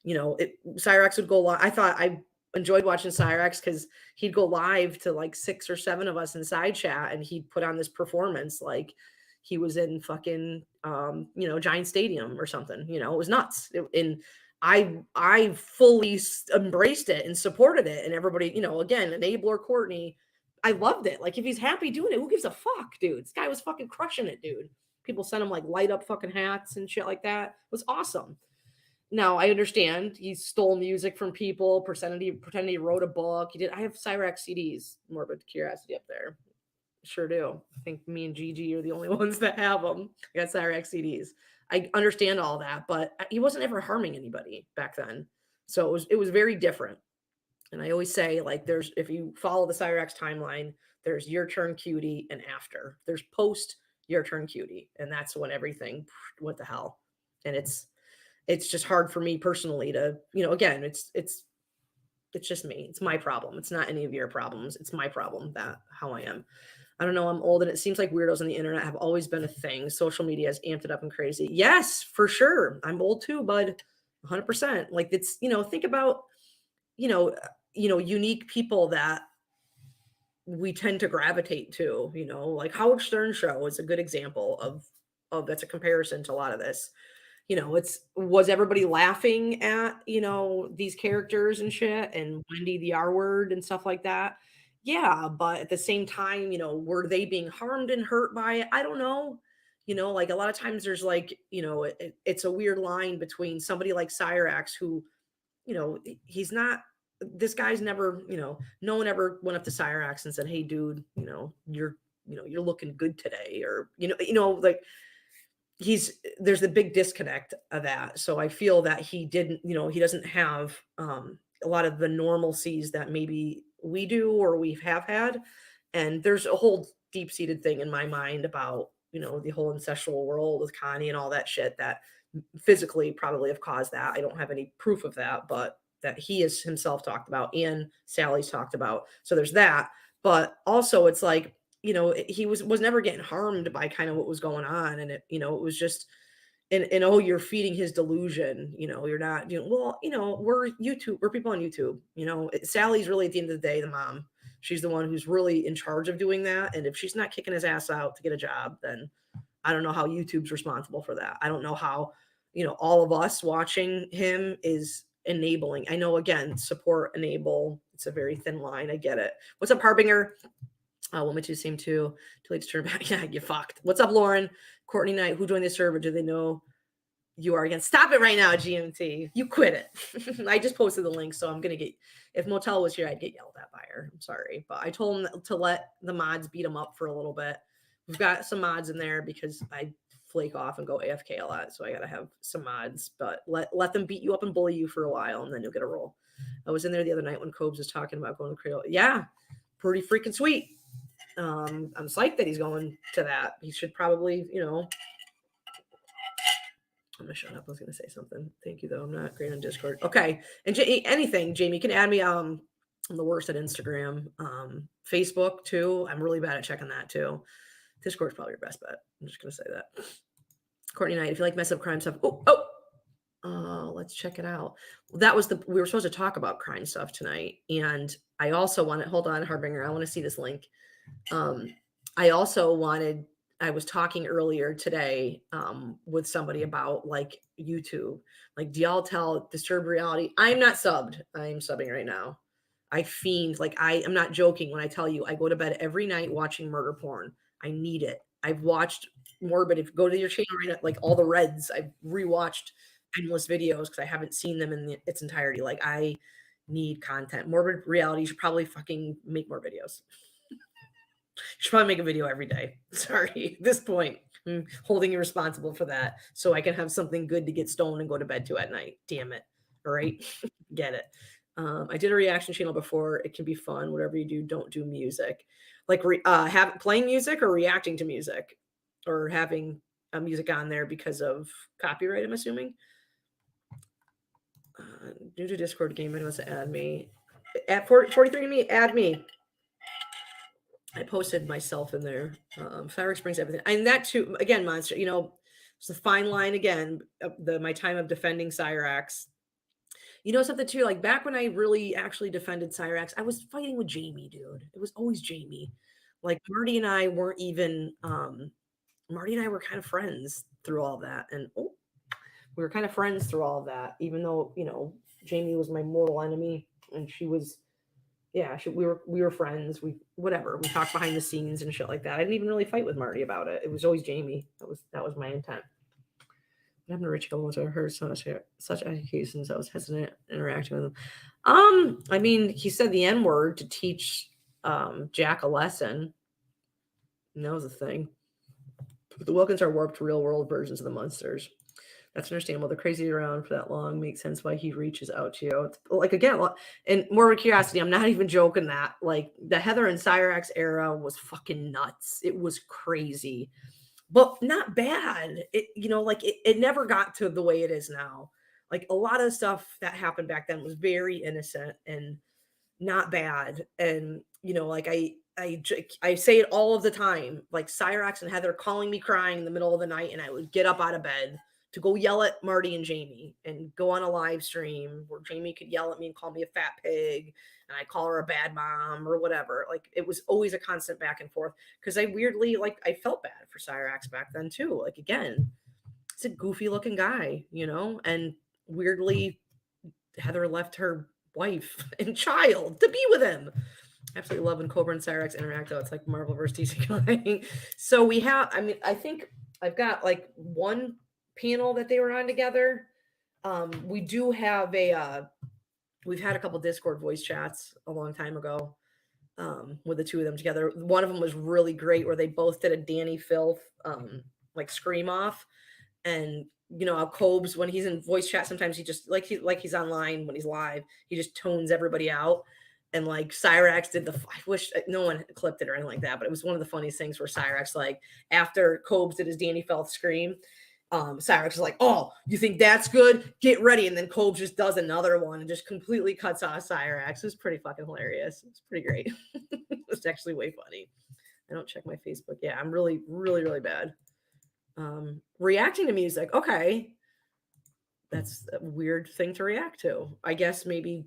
Cyrax would go live. I enjoyed watching Cyrax because he'd go live to like 6 or 7 of us in side chat, and he'd put on this performance like he was in fucking Giant Stadium or something. It was nuts. And I fully embraced it and supported it. And everybody, again, enabler Courtney, I loved it. Like, if he's happy doing it, who gives a fuck, dude? This guy was fucking crushing it, dude. People sent him like light up fucking hats and shit like that. It was awesome. Now I understand he stole music from people, pretending he wrote a book. He did. I have Cyrax CDs, morbid curiosity up there. Sure do. I think me and Gigi are the only ones that have them. I got Cyrax CDs. I understand all that, but he wasn't ever harming anybody back then. So it was very different. And I always say, like, if you follow the Cyrax timeline, there's your turn cutie and after. There's post your turn cutie. And that's when everything went to hell. And it's just hard for me personally to, again, it's It's just me. It's my problem. It's not any of your problems. It's my problem, that how I am. I don't know. I'm old, and it seems like weirdos on the internet have always been a thing. Social media has amped it up and crazy. Yes, for sure. I'm old too, bud. 100%. Like, it's, think about, unique people that we tend to gravitate to, like Howard Stern show is a good example of that's a comparison to a lot of this. Was everybody laughing at, these characters and shit and Wendy the R word and stuff like that? Yeah, but at the same time, were they being harmed and hurt by it? I don't know. Like a lot of times there's like, it's a weird line between somebody like Cyrax who, he's not, this guy's never, no one ever went up to Cyrax and said, "Hey dude, you're looking good today," or, like, there's a big disconnect of that. So I feel that he didn't, he doesn't have a lot of the normalcies that maybe we do or we have had. And there's a whole deep-seated thing in my mind about, the whole incestual world with Connie and all that shit that physically probably have caused that. I don't have any proof of that, but that he has himself talked about and Sally's talked about. So there's that. But also it's like, he was never getting harmed by kind of what was going on. And it was just, and oh, you're feeding his delusion. You're not doing, well, we're people on YouTube, Sally's really at the end of the day, the mom, she's the one who's really in charge of doing that. And if she's not kicking his ass out to get a job, then I don't know how YouTube's responsible for that. I don't know how, all of us watching him is enabling. I know, again, support, enable, it's a very thin line. I get it. What's up, Harbinger? Woman 2 seem too late to turn back. Yeah, you fucked. What's up, Lauren? Courtney Knight, who joined the server? Do they know you are again? Stop it right now, GMT. You quit it. I just posted the link, so I'm gonna get, if Motel was here, I'd get yelled at by her. I'm sorry. But I told him to let the mods beat him up for a little bit. We've got some mods in there because I flake off and go AFK a lot. So I gotta have some mods, but let them beat you up and bully you for a while, and then you'll get a roll. I was in there the other night when Cobes was talking about going to Creole. Yeah, pretty freaking sweet. I'm psyched that he's going to that. He should probably, I'm gonna shut up. I was gonna say something. Thank you though. I'm not great on Discord. Okay. And anything, Jamie, you can add me. I'm the worst at Instagram. Facebook too. I'm really bad at checking that too. Discord's probably your best bet. I'm just gonna say that. Courtney Knight, if you like mess up crime stuff. Let's check it out. That was we were supposed to talk about crime stuff tonight. And I also wanted, hold on, Harbinger, I want to see this link. I was talking earlier today with somebody about like YouTube. Like, do y'all tell Disturbed Reality? I'm not subbed. I'm subbing right now. I fiend, like I'm not joking when I tell you I go to bed every night watching murder porn. I need it. I've watched Morbid. If you go to your channel right now, like all the Reds, I've rewatched endless videos because I haven't seen them in its entirety. Like, I need content. Morbid Reality should probably fucking make more videos. Should probably make a video every day. Sorry, at this point, I'm holding you responsible for that, so I can have something good to get stoned and go to bed to at night. Damn it! All right, get it. I did a reaction channel before. It can be fun. Whatever you do, don't do music. Like playing music or reacting to music, or having music on there because of copyright. I'm assuming. Due to Discord game, it wants to add me. At 43 me, add me. I posted myself in there. Fireworks brings everything. And that too, again, Monster, it's a fine line again, my time of defending Cyrax. Something too, like back when I really actually defended Cyrax, I was fighting with Jamie, dude. It was always Jamie. Like Marty and I weren't even, Marty and I were kind of friends through all that. And we were kind of friends through all of that, even though, Jamie was my mortal enemy and she was, we were friends. We talked behind the scenes and shit like that. I didn't even really fight with Marty about it. It was always Jamie. That was my intent. What happened to Rich Gomes? I heard such accusations. I was hesitant interacting with him. I mean, he said the N-word to teach Jack a lesson. And that was the thing. The Wilkins are warped real world versions of the monsters. That's understandable. The crazy around for that long makes sense why he reaches out to you. It's, like, again, and more of curiosity, I'm not even joking that, like, the Heather and Cyrax era was fucking nuts. It was crazy, but not bad. It never got to the way it is now. Like, a lot of stuff that happened back then was very innocent and not bad. And, you know, like I say it all of the time, like Cyrax and Heather calling me crying in the middle of the night, and I would get up out of bed to go yell at Marty and Jamie and go on a live stream where Jamie could yell at me and call me a fat pig, and I call her a bad mom or whatever. Like it was always a constant back and forth because I weirdly like I felt bad for Cyrax back then too. Like again, it's a goofy looking guy, you know, and weirdly Heather left her wife and child to be with him. Absolutely love when Cobra and Cyrax interact though. It's like Marvel versus DC going. So we have, I mean, I think I've got like one panel that they were on together. We do have we've had a couple Discord voice chats a long time ago with the two of them together. One of them was really great where they both did a Danny Filth like scream off. And you know how Cobes, when he's in voice chat, sometimes he just like he's online when he's live, he just tones everybody out. And like Cyrax did I wish no one clipped it or anything like that, but it was one of the funniest things where Cyrax, like after Cobes did his Danny Felth scream, Cyrax is like, "Oh, you think that's good? Get ready!" And then Cobes just does another one and just completely cuts off Cyrax. It was pretty fucking hilarious. It's pretty great. It's actually way funny. I don't check my Facebook. Yeah, I'm really, really, really bad. Reacting to music. Okay. That's a weird thing to react to. I guess maybe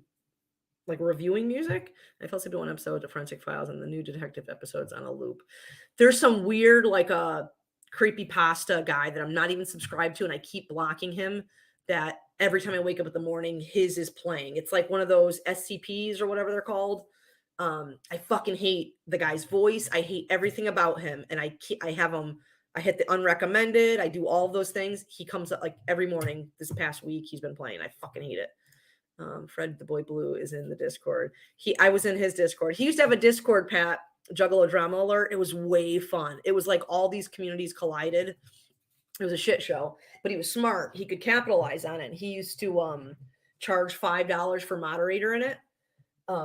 like reviewing music. I fell asleep to one episode of Forensic Files and the new detective episodes on a loop. There's some weird, like a creepy pasta guy that I'm not even subscribed to, and I keep blocking him. That every time I wake up in the morning, his is playing. It's like one of those SCPs or whatever they're called. I fucking hate the guy's voice. I hate everything about him, and I have him. I hit the unrecommended. I do all of those things. He comes up like every morning this past week. He's been playing. I fucking hate it. Fred the Boy Blue is in the Discord. I was in his Discord. He used to have a Discord, Pat, Juggalo Drama Alert. It was way fun. It was like all these communities collided. It was a shit show, but he was smart. He could capitalize on it. He used to charge $5 for moderator in it.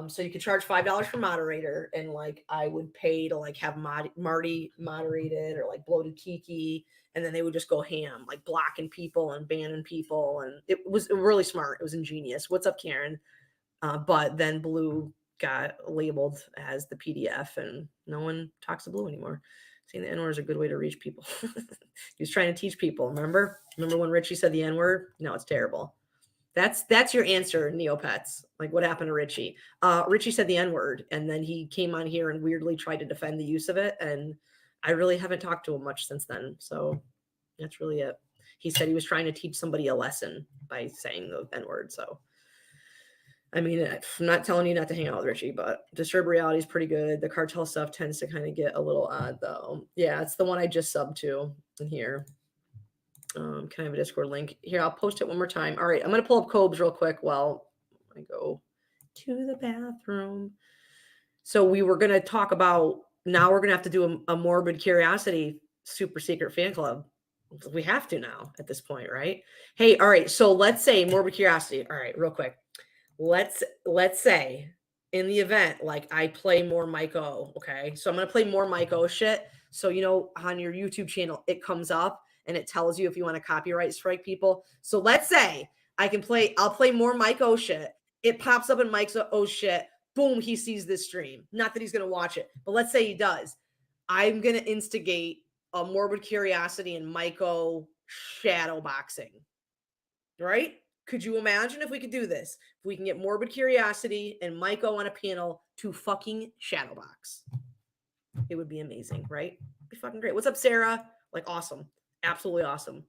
So you could charge $5 for moderator, and like I would pay to like have Marty moderated or like Bloated Kiki, and then they would just go ham, like blocking people and banning people, and it was really smart. It was ingenious. What's up, Karen? But then Blue got labeled as the PDF, and no one talks to Blue anymore. Saying the N-word is a good way to reach people. He was trying to teach people. Remember when Richie said the N-word? No, it's terrible. That's your answer, Neopets. Like what happened to Richie? Richie said the N-word, and then he came on here and weirdly tried to defend the use of it. And I really haven't talked to him much since then. So that's really it. He said he was trying to teach somebody a lesson by saying the N-word. So I mean, I'm not telling you not to hang out with Richie, but Disturbed Reality is pretty good. The cartel stuff tends to kind of get a little odd though. Yeah, it's the one I just subbed to in here. Can I have a Discord link? Here, I'll post it one more time. All right, I'm going to pull up Cobes real quick while I go to the bathroom. So we were going to talk about, now we're going to have to do a Morbid Curiosity super secret fan club. We have to now at this point, right? Hey, all right, so let's say Morbid Curiosity. All right, real quick. Let's say in the event, like I play more Mike O, okay? So I'm going to play more Mike O shit. So, you know, on your YouTube channel, it comes up and it tells you if you want to copyright strike people. So let's say I'll play more Mike O shit. It pops up in Mike's O shit. Boom, he sees this stream. Not that he's going to watch it, but let's say he does. I'm going to instigate a Morbid Curiosity and Mike O shadow boxing. Right? Could you imagine if we could do this? If we can get Morbid Curiosity and Mike O on a panel to fucking shadowbox. It would be amazing, right? It'd be fucking great. What's up, Sarah? Like, awesome. Absolutely awesome.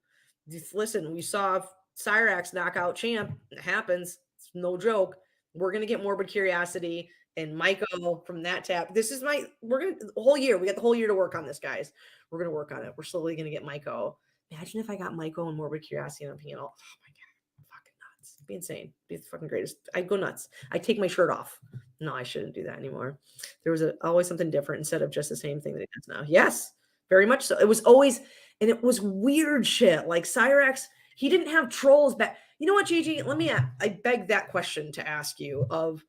Just listen, we saw Cyrax knockout champ. It happens. It's no joke. We're going to get Morbid Curiosity and Mike O from that tab. This is we're going to, the whole year. We got the whole year to work on this, guys. We're going to work on it. We're slowly going to get Mike O. Imagine if I got Mike O and Morbid Curiosity on a panel. Oh my God. Fucking nuts. It'd be insane. It'd be the fucking greatest. I'd go nuts. I'd take my shirt off. No, I shouldn't do that anymore. There was always something different instead of just the same thing that it is now. Yes, very much so. It was always, and it was weird shit. Like Cyrax, he didn't have trolls back. You know what, Gigi? I beg that question to ask you of,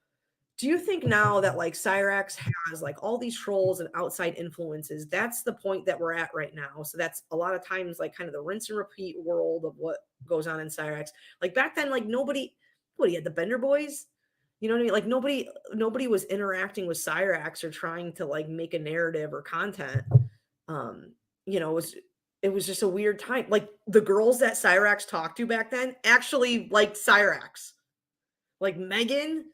do you think now that like Cyrax has like all these trolls and outside influences, that's the point that we're at right now? So that's a lot of times like kind of the rinse and repeat world of what goes on in Cyrax. Like back then, like nobody, what, he had the Bender Boys? You know what I mean? Like nobody was interacting with Cyrax or trying to like make a narrative or content. You know, it was just a weird time. Like the girls that Cyrax talked to back then actually liked Cyrax. Like Megan,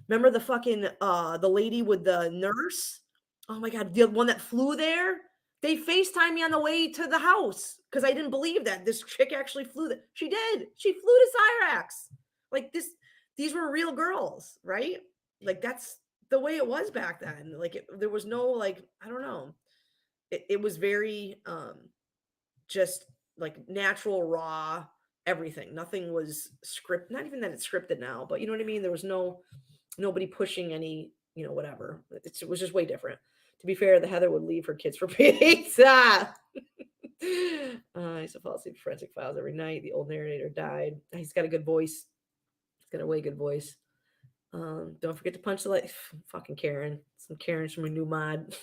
remember the fucking the lady with the nurse? Oh my god, the one that flew there? They FaceTimed me on the way to the house because I didn't believe that this chick actually flew there. She did. She flew to Cyrax. Like these were real girls, right? Like that's the way it was back then. Like there was no like, I don't know. It was very just like natural, raw, everything. Nothing was script. Not even that it's scripted now, but you know what I mean. There was nobody pushing any, you know, whatever. It was just way different. To be fair, the Heather would leave her kids for pizza. I used to fall asleep to Forensic Files every night. The old narrator died. He's got a good voice. He's got a way good voice. Don't forget to punch the light. Fucking Karen. Some Karens from a new mod.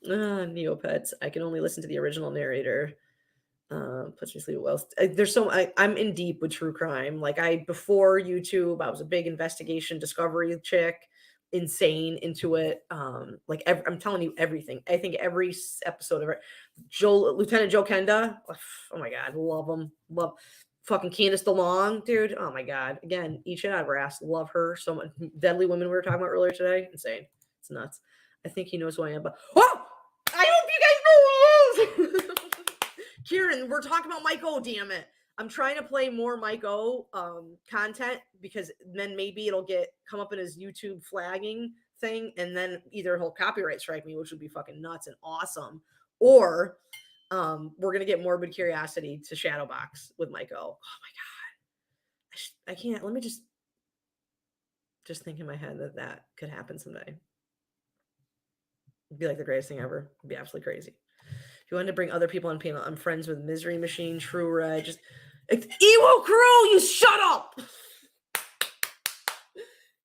Neopets. I can only listen to the original narrator. Puts me to sleep well. There's so I'm in deep with true crime. Like before YouTube, I was a big investigation discovery chick, insane into it. Like I'm telling you everything. I think every episode of it. Lieutenant Joe Kenda. Oh my god, love him. Love fucking Candace DeLong, dude. Oh my god. Again, each and every ass. Love her so much. Deadly Women we were talking about earlier today. Insane. It's nuts. I think he knows who I am, but I hope you guys know who he is. Kieran, we're talking about Mike O, damn it. I'm trying to play more Mike O content because then maybe it'll come up in his YouTube flagging thing, and then either he'll copyright strike me, which would be fucking nuts and awesome, or we're gonna get Morbid Curiosity to Shadowbox with Mike O. Oh my god. I can't. Let me just think in my head that could happen someday. It'd be like the greatest thing ever. It'd be absolutely crazy. If you wanted to bring other people on panel, I'm friends with Misery Machine, True Red, just Ewo Crew, you shut up.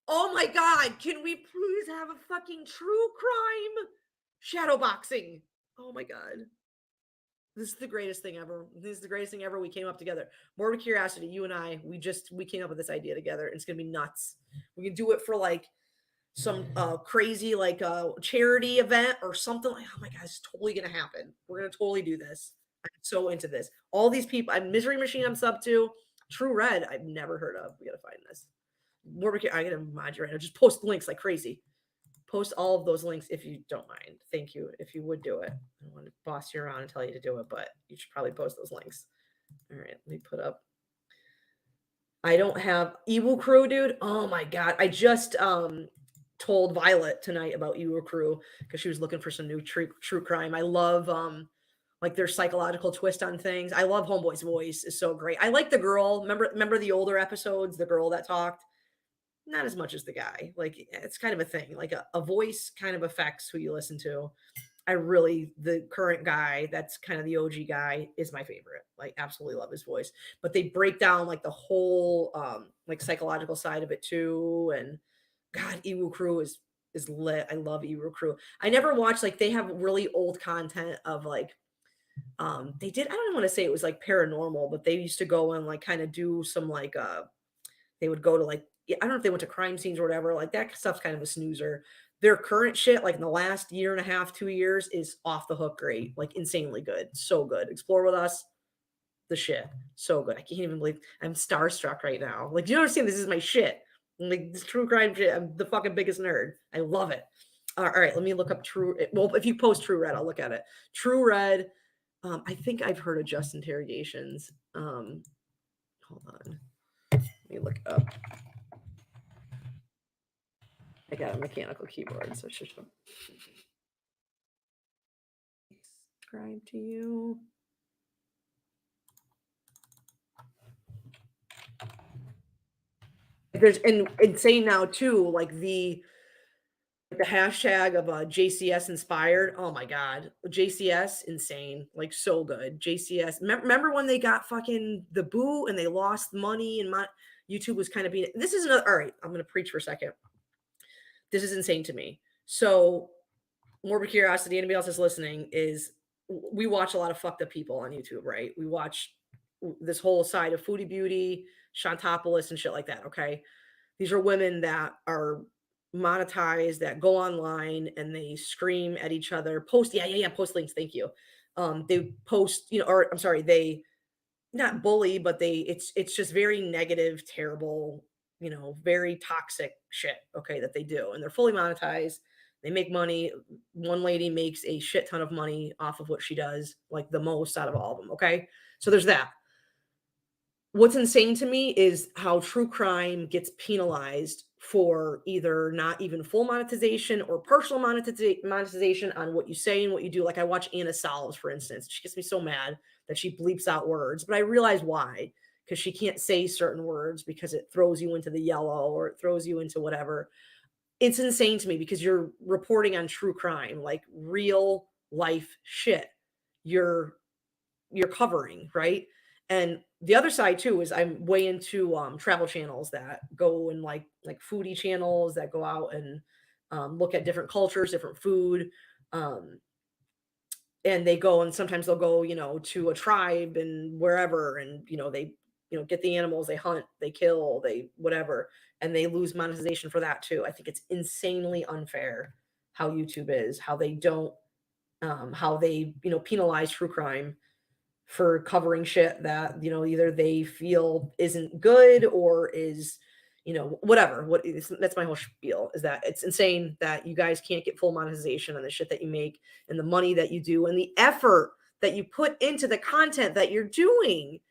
Oh my god, can we please have a fucking true crime shadowboxing? Oh my god. This is the greatest thing ever. This is the greatest thing ever. We came up together. Morbid Curiosity, you and I, we came up with this idea together. And it's gonna be nuts. We can do it for like some crazy like charity event or something like, oh my god, it's totally gonna happen. We're gonna totally do this. I'm so into this. All these people, Misery Machine I'm sub to. True Red I've never heard of. We gotta find this. I gotta mod you right now. Just post links like crazy. Post all of those links if you don't mind. Thank you. If you would do it. I don't want to boss you around and tell you to do it, but you should probably post those links. All right, let me put up. I don't have Evil Crew, dude. Oh my god. I just told Violet tonight about Evil Crew because she was looking for some new true crime. I love like their psychological twist on things. I love Homeboy's voice is so great. I like the girl. Remember the older episodes, the girl that talked? Not as much as the guy. Like it's kind of a thing. Like a voice kind of affects who you listen to. The current guy that's kind of the OG guy is my favorite. Like absolutely love his voice. But they break down like the whole like psychological side of it too. And God, Ewu Crew is lit. I love Ewu Crew. I never watched, like they have really old content of like they did, I don't want to say it was like paranormal, but they used to go and like kind of do some like they would go to like, I don't know if they went to crime scenes or whatever. Like that stuff's kind of a snoozer. Their current shit, like in the last year and a half, 2 years, is off the hook great. Like insanely good. So good. Explore with Us, the shit. So good. I can't even believe I'm starstruck right now. Like, do you understand? This is my shit. Like this true crime shit. I'm the fucking biggest nerd. I love it. All right, let me look up True. Well, if you post True Red, I'll look at it. True Red. I think I've heard of Just Interrogations. Hold on. Let me look it up. I got a mechanical keyboard, so shush up. Subscribe to you. There's insane now too, like the hashtag of JCS inspired. Oh my god, JCS insane, like so good. JCS. Remember when they got fucking the boo and they lost money and YouTube was kind of being. This is another. All right, I'm gonna preach for a second. This is insane to me. So, Morbid Curiosity, anybody else that's listening, is we watch a lot of fucked up people on YouTube, right? We watch this whole side of Foodie Beauty, Shantopolis, and shit like that. Okay. These are women that are monetized, that go online and they scream at each other, post, post links. Thank you. They post, or I'm sorry, they not bully, but it's just very negative, terrible, very toxic shit, okay, that they do. And they're fully monetized. They make money. One lady makes a shit ton of money off of what she does, like the most out of all of them. Okay. So there's that. What's insane to me is how true crime gets penalized for either not even full monetization or partial monetization on what you say and what you do. Like I watch Anna Solves, for instance. She gets me so mad that she bleeps out words, but I realize why, because she can't say certain words because it throws you into the yellow or it throws you into whatever. It's insane to me because you're reporting on true crime, like real life shit. You're covering, right? And the other side too is I'm way into travel channels that go and like foodie channels that go out and look at different cultures, different food. And they go and sometimes they'll go, to a tribe and wherever, and they, get the animals, they hunt, they kill, they whatever, and they lose monetization for that too. I think it's insanely unfair how YouTube is, how they don't, how they, penalize true crime for covering shit that, either they feel isn't good or is, whatever. That's my whole spiel, is that it's insane that you guys can't get full monetization on the shit that you make and the money that you do and the effort that you put into the content that you're doing.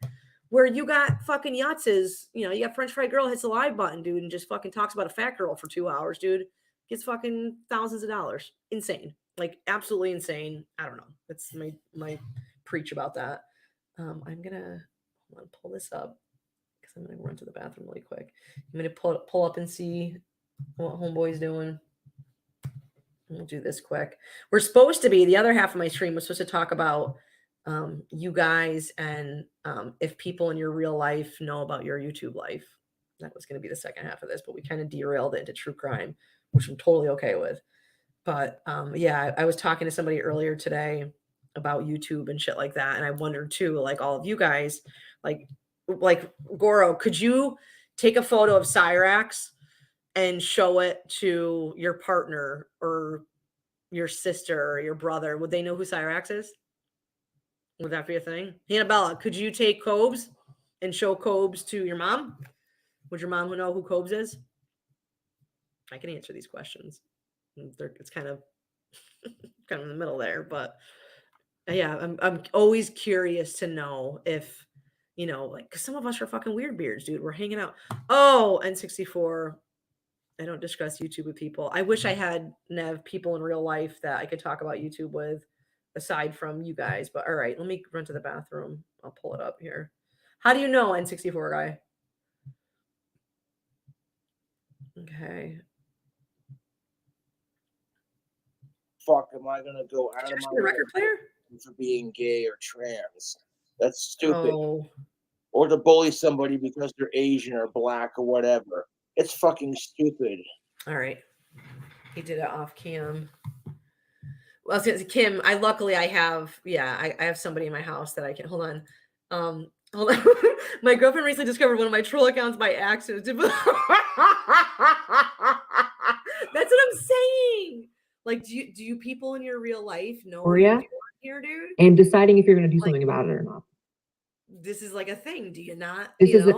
Where you got fucking Yachts, you got French Fry Girl hits the live button, dude, and just fucking talks about a fat girl for 2 hours, dude. Gets fucking thousands of dollars. Insane. Like absolutely insane. I don't know. That's my preach about that. I'm gonna pull this up because I'm gonna run to the bathroom really quick. I'm gonna pull up and see what Homeboy's doing. We'll do this quick. We're supposed to be, the other half of my stream was supposed to talk about you guys and if people in your real life know about your YouTube life. That was going to be the second half of this, but we kind of derailed it into true crime, which I'm totally okay with. But yeah, I was talking to somebody earlier today about YouTube and shit like that, and I wondered too, like all of you guys, like Goro, could you take a photo of Cyrax and show it to your partner or your sister or your brother? Would they know who Cyrax is? Would that be a thing? Annabella, could you take Cobes and show Cobes to your mom? Would your mom know who Cobes is? I can answer these questions. It's kind of in the middle there, but yeah, I'm always curious to know if, like, cause some of us are fucking weird beards, dude. We're hanging out. Oh, N64. I don't discuss YouTube with people. I wish I had Nev people in real life that I could talk about YouTube with, aside from you guys. But all right, let me run to the bathroom. I'll pull it up here. How do you know N64 guy? Okay. Fuck, am I gonna go out of my The record player for being gay or trans? That's stupid. Oh. Or to bully somebody because they're Asian or black or whatever. It's fucking stupid. All right. He did it off cam. Well, since Kim, I have somebody in my house that I can hold on. Hold on. My girlfriend recently discovered one of my troll accounts by accident. That's what I'm saying. Like, do you people in your real life know what you're doing here, dude? And deciding if you're going to do something about it or not. This is like a thing. Do you not? This is a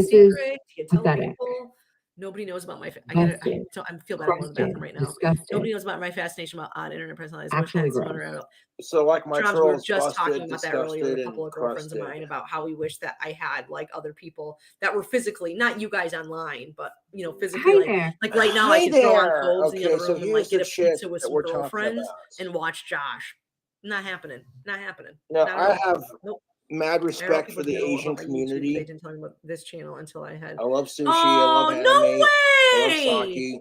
secret? Do you tell people? Nobody knows about my. I feel bad. I'm in the bathroom right now. Disgusting. Nobody knows about my fascination about odd internet personalities. Actually, so like my trolls, we were just talking about that earlier with a couple of girlfriends of mine about how we wish that I had like other people that were physically, not you guys online, but physically, like right now I can throw on clothes in the other room and like get a pizza with some girlfriends and watch Josh. Not happening. Not happening. No, I have mad respect for the Asian community. They didn't tell me about this channel until I had. I love sushi. I love anime. I love sake.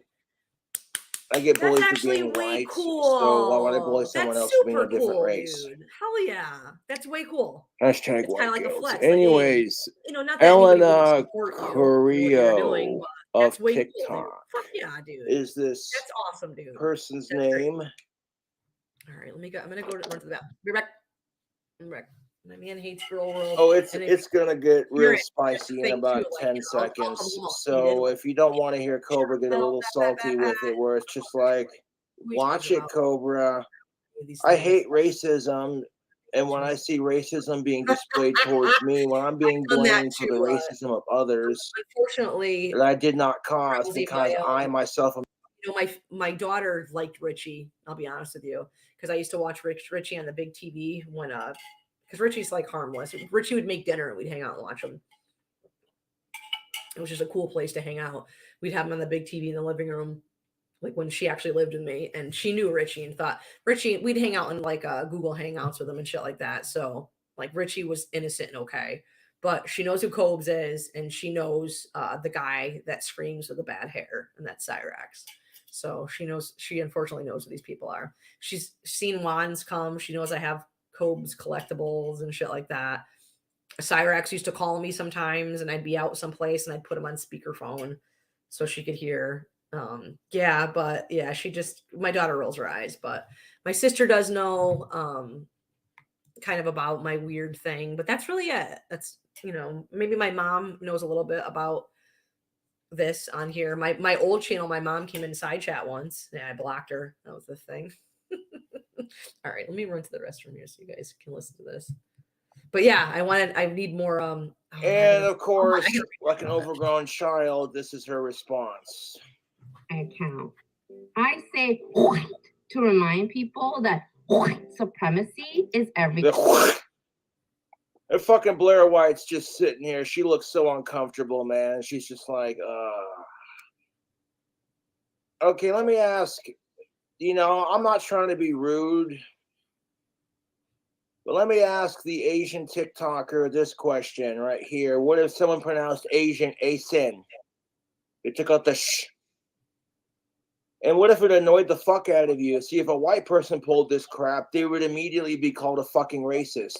I get bullied for being white. Cool. So why would I bully someone else for being a different race? Dude. Hell yeah, that's way cool. Hashtag white like guilt. A flex. Anyways, not that Elena Carrillo of TikTok. Cool, fuck yeah, dude. Is this? That's awesome, dude. Person's name. All right, let me go. I'm gonna run to the back. Be back. I'm back. My man hates Girl World. Oh, and it's gonna get real hear it, spicy in thing about too, like, 10 you know, I'll seconds. come home, So and if you don't want to hear Cobra get a little salty with it, where it's just like, we watch talked it, about Cobra. these I things. hate racism, and when I see racism being displayed towards me, when I'm being done that blamed for the too, racism of others Unfortunately, that I did not cause Rosie, because I myself am. you know, my daughter liked Richie. I'll be honest with you, because I used to watch Richie on the big TV when because Richie's like harmless. Richie would make dinner and we'd hang out and watch him. It was just a cool place to hang out. We'd have him on the big TV in the living room, like when she actually lived with me, and she knew Richie and thought Richie. We'd hang out in like Google Hangouts with him and shit like that. So like Richie was innocent and okay, but she knows who Cobes is, and she knows the guy that screams with the bad hair, and that's Cyrax. So she knows. She unfortunately knows who these people are. She's seen wands come. She knows I have Cobes collectibles and shit like that. Cyrax used to call me sometimes, and I'd be out someplace, and I'd put him on speakerphone so she could hear. Yeah, but yeah, my daughter rolls her eyes, but my sister does know kind of about my weird thing, but that's really it. That's, you know, maybe my mom knows a little bit about this on here. My old channel, my mom came in side chat once. Yeah, I blocked her. That was the thing. All right, let me run to the restroom here so you guys can listen to this. But yeah, I need more And of course, like an overgrown child, this is her response. I count. I say to remind people that supremacy is everything. And fucking Blair White's just sitting here. She looks so uncomfortable, man. She's just like, okay, let me ask. You know, I'm not trying to be rude, but let me ask the Asian TikToker this question right here. What if someone pronounced Asian Asin? They took out the sh. And what if it annoyed the fuck out of you? See, if a white person pulled this crap, they would immediately be called a fucking racist.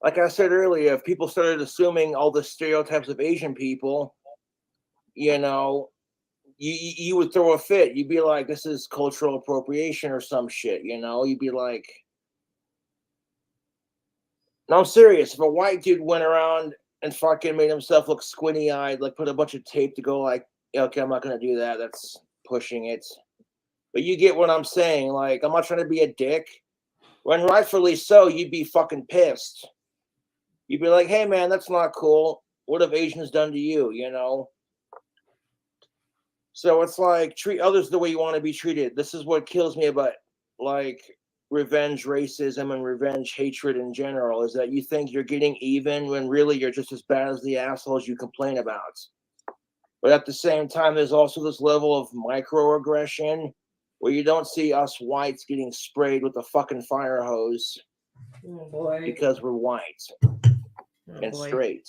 Like I said earlier, if people started assuming all the stereotypes of Asian people, you know, you would throw a fit. You'd be like, this is cultural appropriation or some shit, you know? You'd be like, no, I'm serious. If a white dude went around and fucking made himself look squinty-eyed, like put a bunch of tape to go like, okay, I'm not going to do that. That's pushing it. But you get what I'm saying. Like, I'm not trying to be a dick. When rightfully so, you'd be fucking pissed. You'd be like, hey, man, that's not cool. What have Asians done to you, you know? So it's like, treat others the way you want to be treated. This is what kills me about, like, revenge racism and revenge hatred in general, is that you think you're getting even when really you're just as bad as the assholes you complain about. But at the same time, there's also this level of microaggression where you don't see us whites getting sprayed with a fucking fire hose because we're white and straight.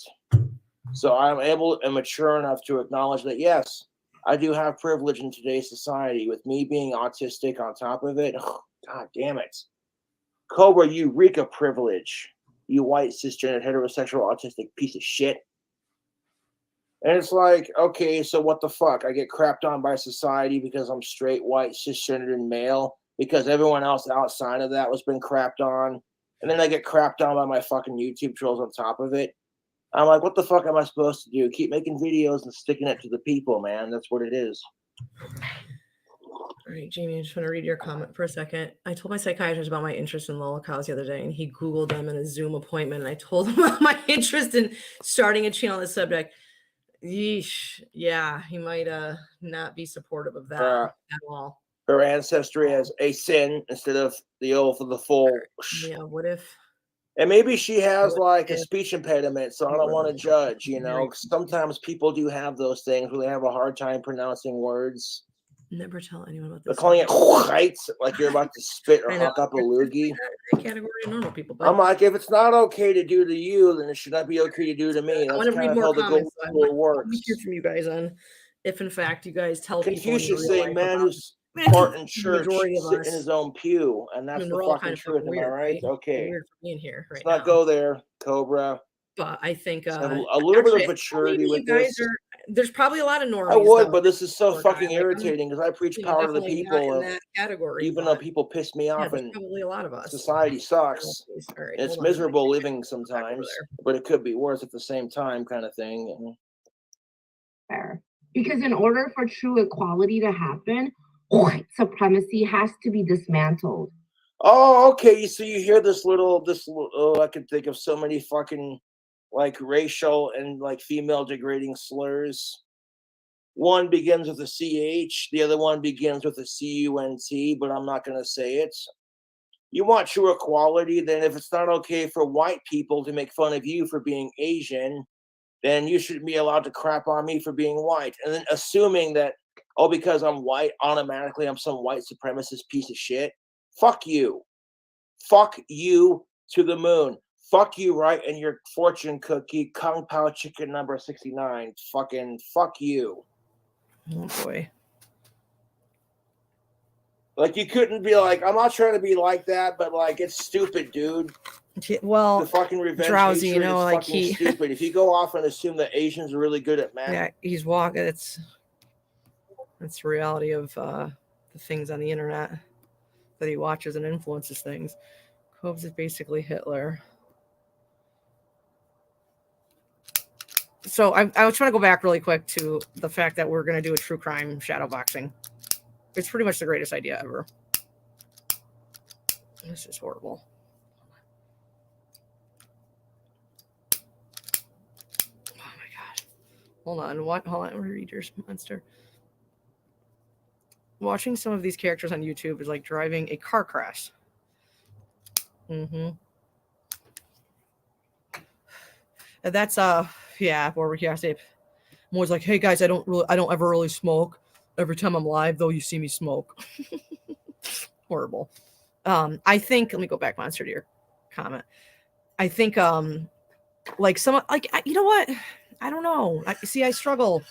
So I'm able and mature enough to acknowledge that, yes, I do have privilege in today's society. With me being autistic on top of it, oh, god damn it. Cobra, you reek of privilege. You white, cisgender, heterosexual, autistic piece of shit. And it's like, okay, so what the fuck? I get crapped on by society because I'm straight, white, cisgendered, and male, because everyone else outside of that was been crapped on. And then I get crapped on by my fucking YouTube trolls on top of it. I'm like, what the fuck am I supposed to do? Keep making videos and sticking it to the people, man. That's what it is. All right, Jamie, I just want to read your comment for a second. I told my psychiatrist about my interest in lollicows the other day, and he Googled them in a Zoom appointment, and I told him about my interest in starting a channel on the subject. Yeesh. Yeah, he might not be supportive of that at all. Her ancestry as a sin instead of the oath of the full. Yeah, what if? And maybe she has like a speech impediment, so I don't want to judge, you know. Sometimes people do have those things where they have a hard time pronouncing words. Never tell anyone about this. They're calling it heights, like you're about to spit or huck up a loogie. Category of normal people. I'm like, if it's not okay to do to you, then it should not be okay to do to me. That's kind of how the golden rule works. Let me hear from you guys on if, in fact, you guys tell Confucius say, man who's part in church sit in his own pew, and that's the fucking truth. Am I right? Okay. Weird for being here. Let's not go there, Cobra. but I think Have a little bit of actually, maturity maybe with you guys this. are. There's probably a lot of normies. I would, though, but this is so for a guy. fucking Like, I'm, irritating because I preach you know, power to the definitely not in people, that category. even though But people piss me yeah, off there's and probably a lot of us. society sucks. All right, It's hold on, miserable let me living back over sometimes, there. but it could be worse at the same time, kind of thing. And Fair. Because in order for true equality to happen, white supremacy has to be dismantled. oh, okay. So you hear oh, I could think of so many fucking like racial and like female degrading slurs. One begins with a CH, the other one begins with a CUNT, but I'm not going to say it. You want true equality, then if it's not okay for white people to make fun of you for being Asian, then you shouldn't be allowed to crap on me for being white. And then assuming that, oh, because I'm white, automatically I'm some white supremacist piece of shit. Fuck you. Fuck you to the moon. Fuck you right in your fortune cookie, Kung Pao chicken number 69. Fucking fuck you. Oh boy. Like, you couldn't be like, I'm not trying to be like that, but like, it's stupid, dude. Well, The fucking revenge Drowsy, hatred you know, is like fucking stupid. If you go off and assume that Asians are really good at math, yeah, he's walking. It's the reality of the things on the internet that he watches and influences things. Cobes is basically Hitler. So I was trying to go back really quick to the fact that we're going to do a true crime shadow boxing. It's pretty much the greatest idea ever. This is horrible. Oh my god. Hold on. What? Hold on. Readers monster. Watching some of these characters on YouTube is like driving a car crash. Mm-hmm. And that's yeah, where we can say I'm always like, hey guys, I don't ever really smoke. Every time I'm live, though, you see me smoke. Horrible. I think, let me go back, Monster, to your comment. I think like some, like, you know what? I don't know. I struggle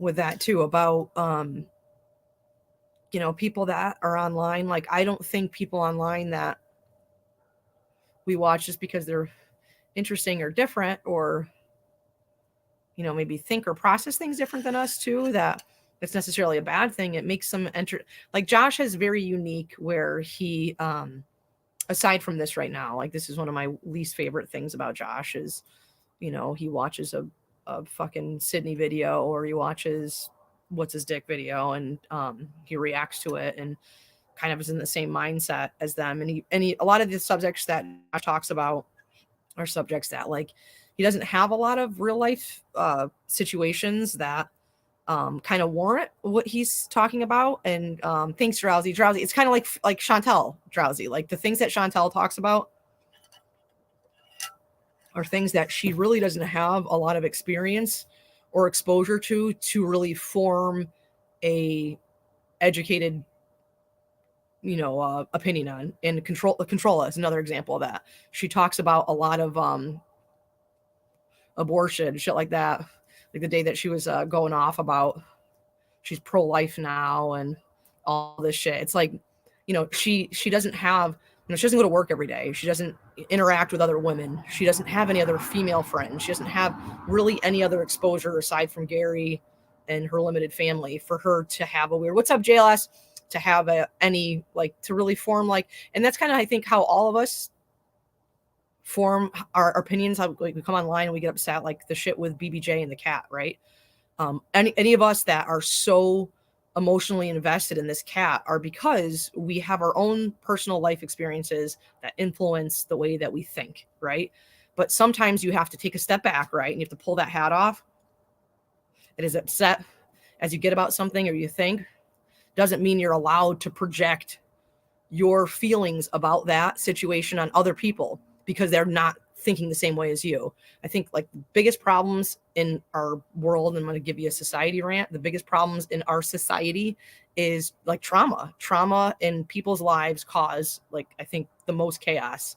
with that too, about you know, people that are online. Like, I don't think people online that we watch just because they're interesting or different, or you know, maybe think or process things different than us too, that it's necessarily a bad thing. It makes them like Josh is very unique where he aside from this right now, like, this is one of my least favorite things about Josh is, you know, he watches a fucking Sydney video, or he watches what's his dick video, and he reacts to it and kind of is in the same mindset as them. And he a lot of the subjects that Josh talks about are subjects that, like, he doesn't have a lot of real life situations that kind of warrant what he's talking about. And thanks, Drowsy. It's kind of like Chantel Drowsy. Like, the things that Chantel talks about are things that she really doesn't have a lot of experience or exposure to really form a educated, you know, opinion on. And Controlla is another example of that. She talks about a lot of abortion, shit like that. Like the day that she was going off about she's pro-life now and all this shit. It's like, you know, she doesn't have, you know, she doesn't go to work every day. She doesn't interact with other women. She doesn't have any other female friends. She doesn't have really any other exposure aside from Gary and her limited family for her to have a weird, what's up, JLS, to have any, like, to really form, like, and that's kind of, I think, how all of us form our opinions. How, like, we come online and we get upset, like the shit with BBJ and the cat, right? Any of us that are so emotionally invested in this cat are because we have our own personal life experiences that influence the way that we think, right? But sometimes you have to take a step back, right? And you have to pull that hat off. It is upset as you get about something or you think, doesn't mean you're allowed to project your feelings about that situation on other people because they're not thinking the same way as you. I think, like, the biggest problems in our world, and I'm going to give you a society rant, the biggest problems in our society is like trauma in people's lives cause, like, I think the most chaos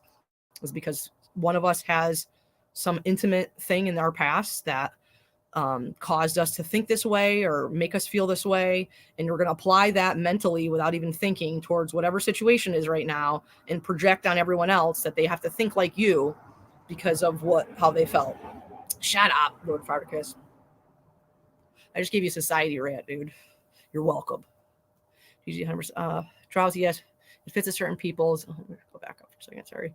is because one of us has some intimate thing in our past that caused us to think this way or make us feel this way, and you're going to apply that mentally without even thinking towards whatever situation is right now and project on everyone else that they have to think like you because of how they felt. Shut up, Lord Farticus. I just gave you a society rant, dude. You're welcome. GG 100%. Drowsy, yes. It fits a certain people's. Oh, go back up for a second. Sorry.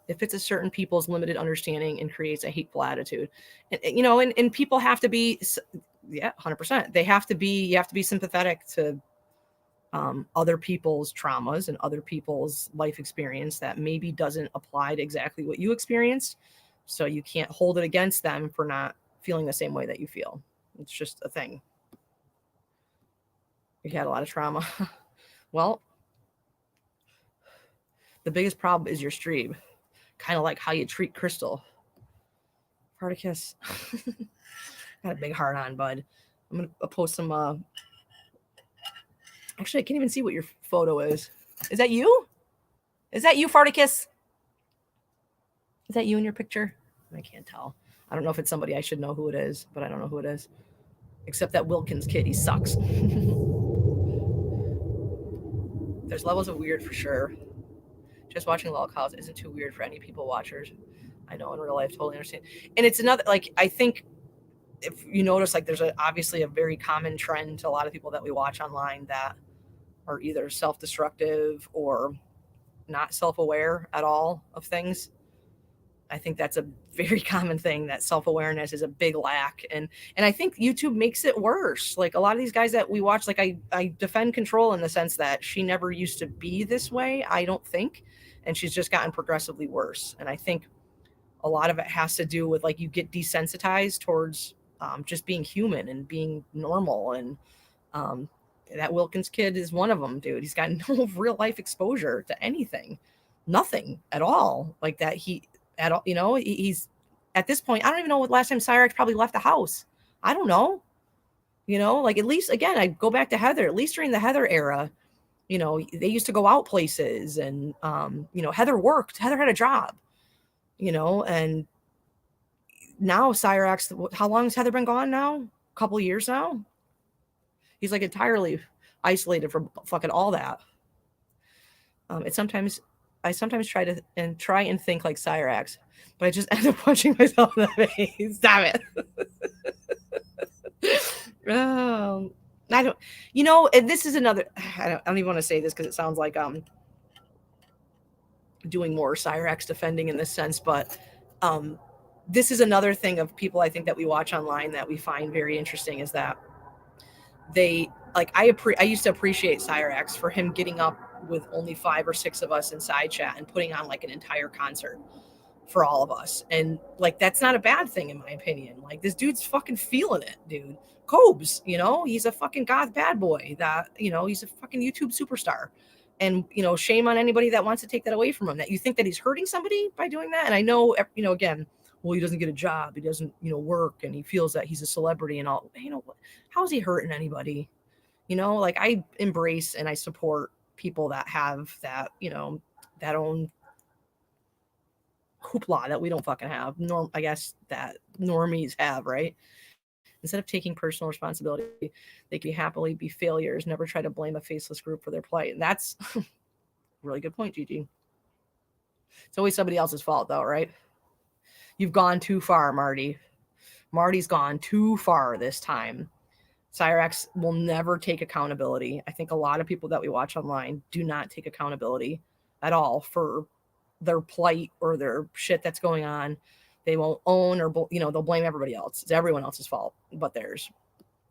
It fits a certain people's limited understanding and creates a hateful attitude. And and people have to be, yeah, 100%. They have to be. You have to be sympathetic to other people's traumas and other people's life experience that maybe doesn't apply to exactly what you experienced. So you can't hold it against them for not feeling the same way that you feel. It's just a thing. You had a lot of trauma. Well, the biggest problem is your stream. Kind of like how you treat Crystal. Particus. Got a big heart on, bud. I'm going to post some. Actually, I can't even see what your photo is. Is that you? Is that you, Farticus? Is that you in your picture? I can't tell. I don't know if it's somebody I should know who it is, but I don't know who it is. Except that Wilkins kid, he sucks. There's levels of weird for sure. Just watching lol cows isn't too weird for any people watchers. I know in real life, totally understand. And it's another, like, I think if you notice, like, there's obviously a very common trend to a lot of people that we watch online that are either self-destructive or not self-aware at all of things. I think that's a very common thing, that self-awareness is a big lack. And I think YouTube makes it worse. Like a lot of these guys that we watch, like I defend Control in the sense that she never used to be this way, I don't think. And she's just gotten progressively worse. And I think a lot of it has to do with, like, you get desensitized towards just being human and being normal. And that Wilkins kid is one of them, dude. He's got no real life exposure to anything, nothing at all like that. He's at this point, I don't even know what last time Cyrex probably left the house. I don't know. Like, at least, again, I go back to Heather, at least during the Heather era, they used to go out places and, Heather worked, Heather had a job, and now Cyrex, how long has Heather been gone now? A couple of years now. He's like entirely isolated from fucking all that. I sometimes try and think like Cyrax, but I just end up punching myself in the face. Damn it. I don't, and this is another, I don't even want to say this because it sounds like doing more Cyrax defending in this sense, but this is another thing of people I think that we watch online that we find very interesting, is that they, like, I used to appreciate Cyrax for him getting up with only 5 or 6 of us in side chat and putting on like an entire concert for all of us. And like, that's not a bad thing in my opinion. Like, this dude's fucking feeling it, dude. Cobes, he's a fucking goth bad boy that, he's a fucking YouTube superstar. And, shame on anybody that wants to take that away from him, that you think that he's hurting somebody by doing that. And I know, again, well, he doesn't get a job, he doesn't, work, and he feels that he's a celebrity and all. How is he hurting anybody? Like, I embrace and I support people that have that, that own hoopla that we don't fucking have. I guess that normies have, right? Instead of taking personal responsibility, they can happily be failures. Never try to blame a faceless group for their plight. And that's a really good point, Gigi. It's always somebody else's fault, though, right? You've gone too far, Marty. Marty's gone too far this time. Cyrax will never take accountability. I think a lot of people that we watch online do not take accountability at all for their plight or their shit that's going on. They won't own or, they'll blame everybody else. It's everyone else's fault but theirs.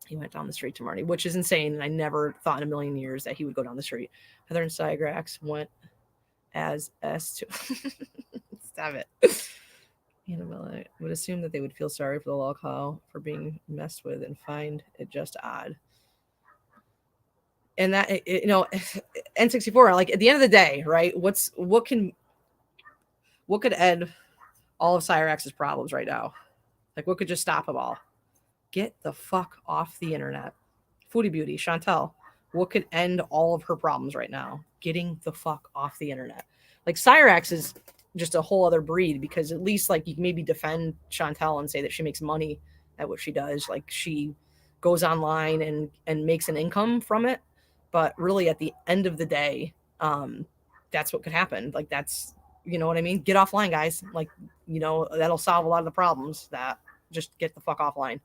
He went down the street to Marty, which is insane. And I never thought in a million years that he would go down the street. Heather and Cyrax went as S2. Stop it. I would assume that they would feel sorry for the lol cow for being messed with and find it just odd. And that, N64, like, at the end of the day, right? What could end all of Cyrax's problems right now? Like, what could just stop them all? Get the fuck off the internet. Foodie Beauty, Chantel, what could end all of her problems right now? Getting the fuck off the internet. Like, Cyrax is just a whole other breed, because at least, like, you can maybe defend Chantel and say that she makes money at what she does. Like, she goes online and makes an income from it. But really, at the end of the day, that's what could happen. Like, that's you know what I mean? Get offline, guys. Like, you know, that'll solve a lot of the problems. That just get the fuck offline.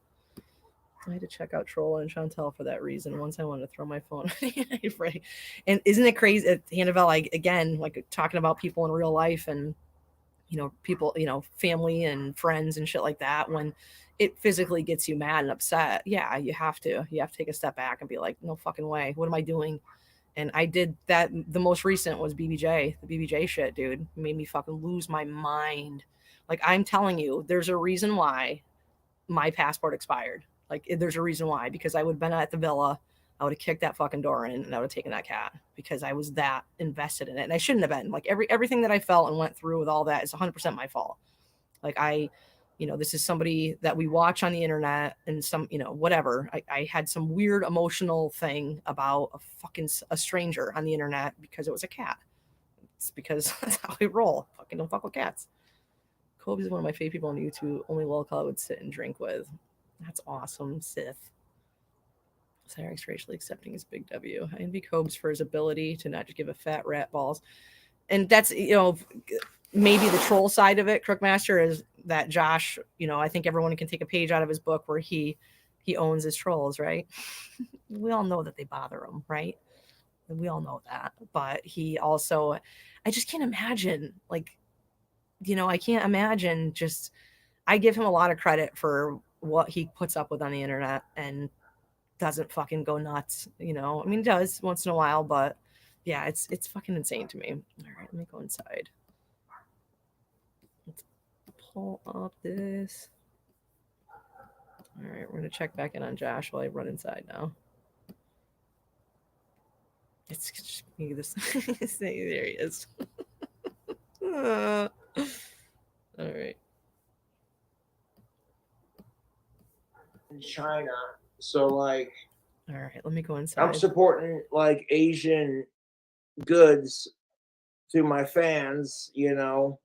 I had to check out Troll and Chantel for that reason. Once I wanted to throw my phone. Right. And isn't it crazy, Hannibal, like, again, like talking about people in real life and, you know, people, you know, family and friends and shit like that, when it physically gets you mad and upset, yeah, you have to take a step back and be like, no fucking way. What am I doing? And I did that. The most recent was BBJ, the BBJ shit, dude. It made me fucking lose my mind. Like, I'm telling you, there's a reason why my passport expired. Like, there's a reason why, because I would have been at the villa. I would have kicked that fucking door in and I would have taken that cat because I was that invested in it. And I shouldn't have been. Like, everything that I felt and went through with all that is 100% my fault. Like, you know, this is somebody that we watch on the internet and some, you know, whatever. I had some weird emotional thing about a stranger on the internet because it was a cat. It's because that's how we roll. Fucking don't fuck with cats. Kobe's is one of my favorite people on YouTube. Only Lolcall I would sit and drink with. That's awesome, Sith. Cyrix racially accepting his big W. I envy Cobes for his ability to not just give a fat rat balls. And that's, you know, maybe the troll side of it, Crookmaster, is that Josh, you know, I think everyone can take a page out of his book where he owns his trolls, right? We all know that they bother him, right? And we all know that. But he also, I just can't imagine, like, you know, I can't imagine just, I give him a lot of credit for what he puts up with on the internet and doesn't fucking go nuts, you know? I mean, he does once in a while, but yeah, it's fucking insane to me. All right, let me go inside. Let's pull up this. All right, we're gonna check back in on Josh while I run inside now. It's just me. This there he is. All right. In China, so like, All right, let me go inside. I'm supporting like Asian goods to my fans, you know.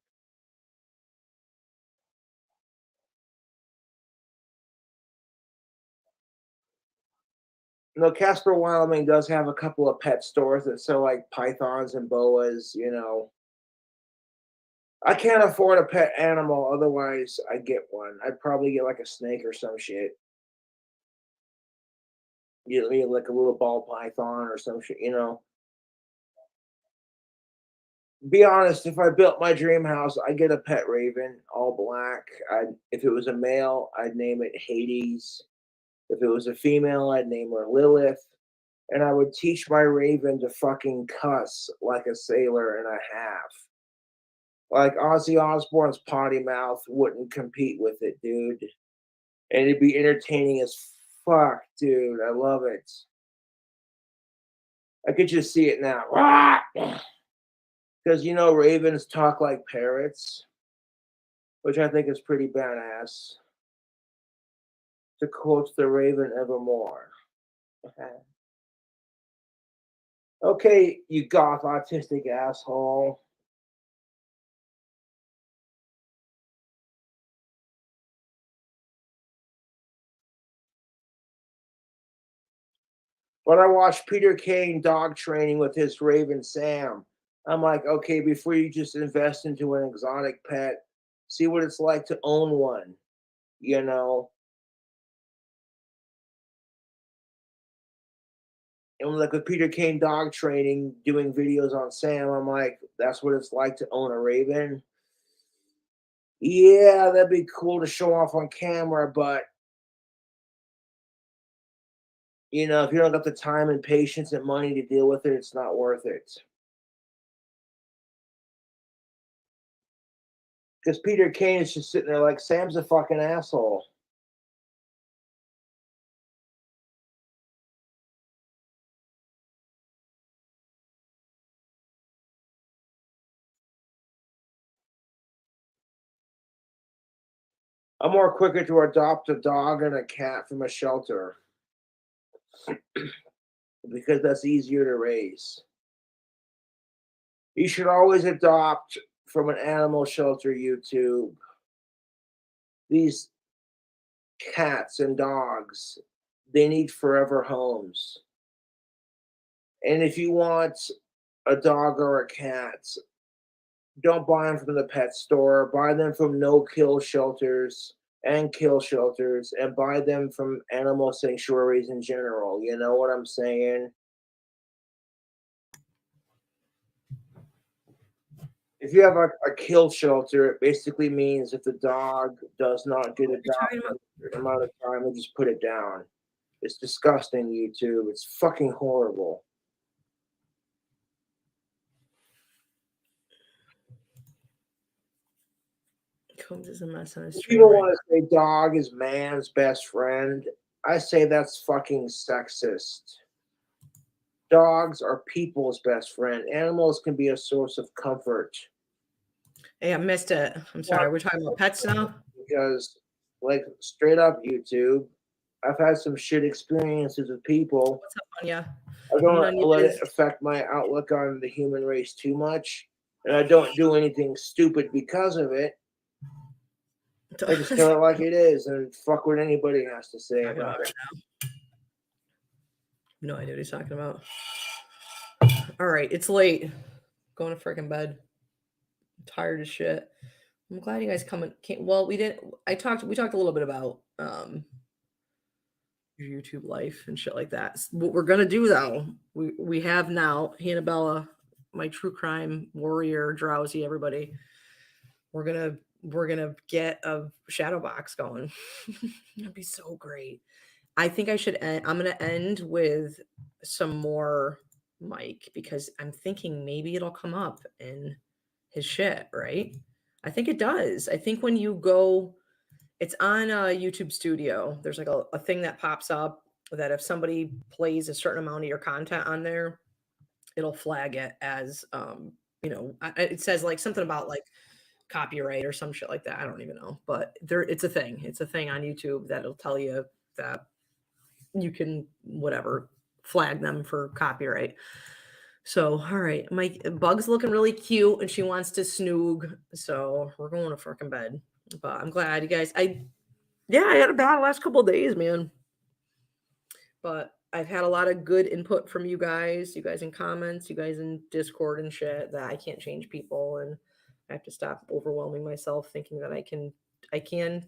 No, Casper, Wyoming does have a couple of pet stores that sell like pythons and boas, you know. I can't afford a pet animal, otherwise I'd get one. I'd probably get like a snake or some shit. You know, like a little ball python or some shit, you know. Be honest, if I built my dream house, I'd get a pet raven, all black. If it was a male, I'd name it Hades. If it was a female, I'd name her Lilith. And I would teach my raven to fucking cuss like a sailor and a half. Like Ozzy Osbourne's potty mouth wouldn't compete with it, dude. And it'd be entertaining as fuck, dude. I love it. I could just see it now. Because, you know, ravens talk like parrots, which I think is pretty badass. To quote the Raven evermore. Okay, you goth autistic asshole. When I watched Peter Kane dog training with his Raven Sam, I'm like, okay, before you just invest into an exotic pet, see what it's like to own one, you know? And like with Peter Kane dog training, doing videos on Sam, I'm like, that's what it's like to own a Raven. Yeah, that'd be cool to show off on camera, but you know, if you don't got the time and patience and money to deal with it, it's not worth it. Because Peter Kane is just sitting there like, Sam's a fucking asshole. I'm more quicker to adopt a dog and a cat from a shelter because that's easier to raise. You should always adopt from an animal shelter, YouTube. These cats and dogs, they need forever homes. And if you want a dog or a cat, don't buy them from the pet store. Buy them from no-kill shelters and kill shelters, and buy them from animal sanctuaries in general. You know what I'm saying? If you have a kill shelter, it basically means if the dog does not get adopted in a certain amount of time, they just put it down. It's disgusting, YouTube. It's fucking horrible. Combs is a mess on his stream. People want to say dog is man's best friend. I say that's fucking sexist. Dogs are people's best friend. Animals can be a source of comfort. Hey, I missed it. I'm sorry. We're talking about pets now? Because, like, straight up, YouTube, I've had some shit experiences with people. What's up, Anya? I don't let it affect my outlook on the human race too much. And I don't do anything stupid because of it. I just tell it like it is and fuck what anybody has to say about it. No idea what he's talking about. All right, it's late. Going to freaking bed. I'm tired as shit. I'm glad you guys came. Well, we talked a little bit about your YouTube life and shit like that. What we're gonna do though, we have now Hannibella, my true crime warrior, drowsy, everybody. We're gonna get a shadow box going. That'd be so great. I think I should end. I'm gonna end with some more Mike because I'm thinking maybe it'll come up in his shit, right? I think it does. I think when you go, it's on YouTube Studio. There's like a thing that pops up that if somebody plays a certain amount of your content on there, it'll flag it as, it says like something about like copyright or some shit like that. I don't even know, but it's a thing. It's a thing on YouTube that'll tell you that you can whatever flag them for copyright. So, all right, my Bug's looking really cute and she wants to snoog. So we're going to freaking bed. But I'm glad you guys. I had a bad last couple of days, man. But I've had a lot of good input from you guys in comments, you guys in Discord and shit, that I can't change people and I have to stop overwhelming myself thinking that I can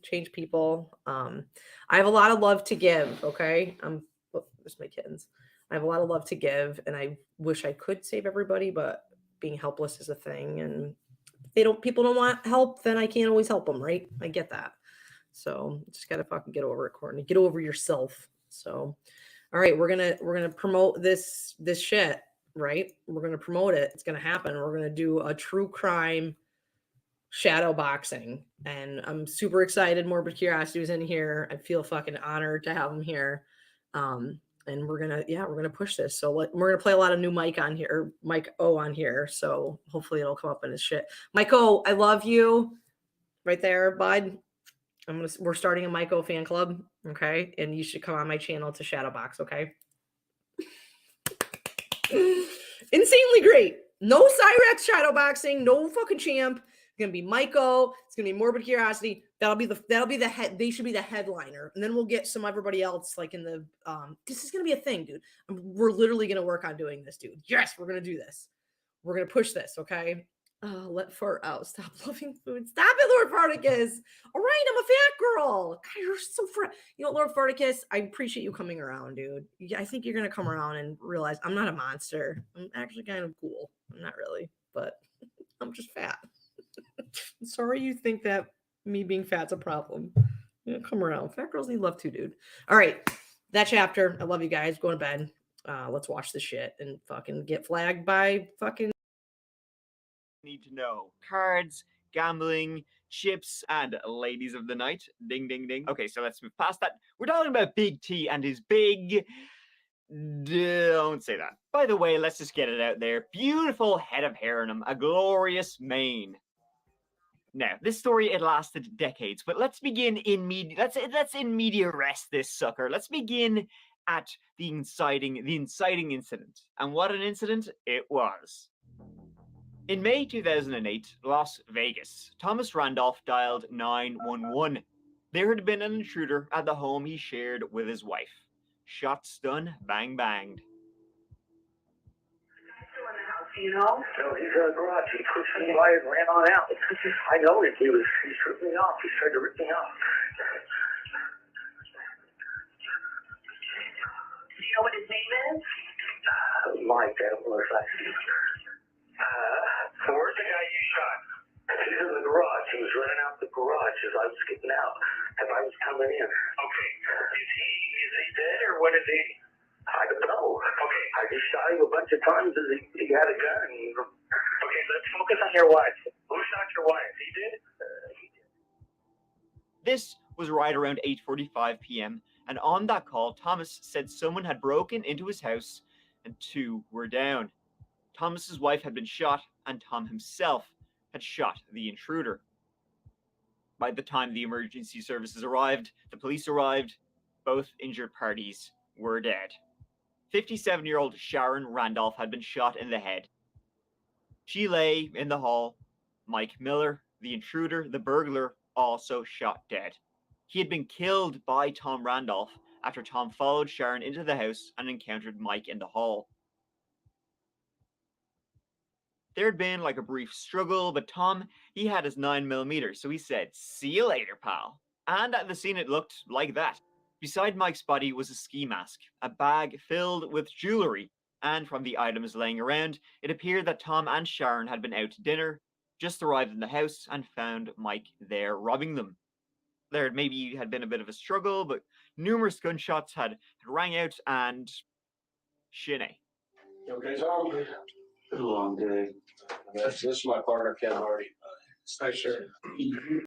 change people. I have a lot of love to give, okay? There's my kittens. I have a lot of love to give and I wish I could save everybody, but being helpless is a thing and people don't want help, then I can't always help them, right? I get that. So just gotta fucking get over it, Courtney. Get over yourself. So all right, we're gonna promote this shit, right? We're gonna promote it. It's gonna happen. We're gonna do a true crime shadow boxing, and I'm super excited. Morbid Curiosity was in here. I feel fucking honored to have him here. And we're gonna push this. So we're gonna play a lot of new Mike on here, Mike O on here. So hopefully it'll come up in his shit. Mike O, I love you, right there, bud. We're starting a Mike O fan club, okay? And you should come on my channel to Shadowbox, okay? Insanely great. No Cyrex shadowboxing, no fucking champ. It's gonna be Michael. It's gonna be Morbid Curiosity. That'll be the head. They should be the headliner, and then we'll get some everybody else like in the. This is gonna be a thing, dude. We're literally gonna work on doing this, dude. Yes, we're gonna do this. We're gonna push this, okay? Let fart out. Stop loving food. Stop it, Lord Farticus. All right, I'm a fat girl. God, you're so You know, Lord Farticus, I appreciate you coming around, dude. I think you're gonna come around and realize I'm not a monster. I'm actually kind of cool. I'm not really, but I'm just fat. I'm sorry you think that me being fat's a problem. Come around. Fat girls need love too, dude. All right, that chapter. I love you guys. Go to bed. Let's watch this shit and fucking get flagged by fucking. Need to know cards, gambling, chips, and ladies of the night. Ding, ding, ding. Okay, so let's move past that. We're talking about Big T and his big. Don't say that. By the way, let's just get it out there. Beautiful head of hair on him, a glorious mane. Now, this story, it lasted decades, but let's begin in media. Let's in media res this sucker. Let's begin at the inciting incident. And what an incident it was. In May 2008, Las Vegas, Thomas Randolph dialed 911. There had been an intruder at the home he shared with his wife. Shot, stun, bang, banged. Still in the house. You know? No, he's in the garage. He pushed me by and ran on out. I know it. He stripped me off. He tried to rip me off. Do you know what his name is? Mike. I don't know his last name. So where's the guy you shot? He's in the garage. He was running out the garage as I was getting out. As I was coming in. Okay. Is he dead or what is he? I don't know. Okay. I just shot him a bunch of times as he had a gun. Okay, let's focus on your wife. Who shot your wife? He did? He did. This was right around 8:45 p.m., and on that call, Thomas said someone had broken into his house and 2 were down. Thomas's wife had been shot, and Tom himself had shot the intruder. By the time the emergency services arrived, the police arrived, both injured parties were dead. 57-year-old Sharon Randolph had been shot in the head. She lay in the hall. Mike Miller, the intruder, the burglar, also shot dead. He had been killed by Tom Randolph after Tom followed Sharon into the house and encountered Mike in the hall. There had been like a brief struggle, but Tom, he had his 9mm, so he said, "See you later, pal." And at the scene it looked like that. Beside Mike's body was a ski mask, a bag filled with jewelry, and from the items laying around, it appeared that Tom and Sharon had been out to dinner, just arrived in the house, and found Mike there robbing them. There maybe had been a bit of a struggle, but numerous gunshots had rang out, and shinny. Okay, Tom? It's been a long day. This is my partner, Ken Hardy. Hi, sir.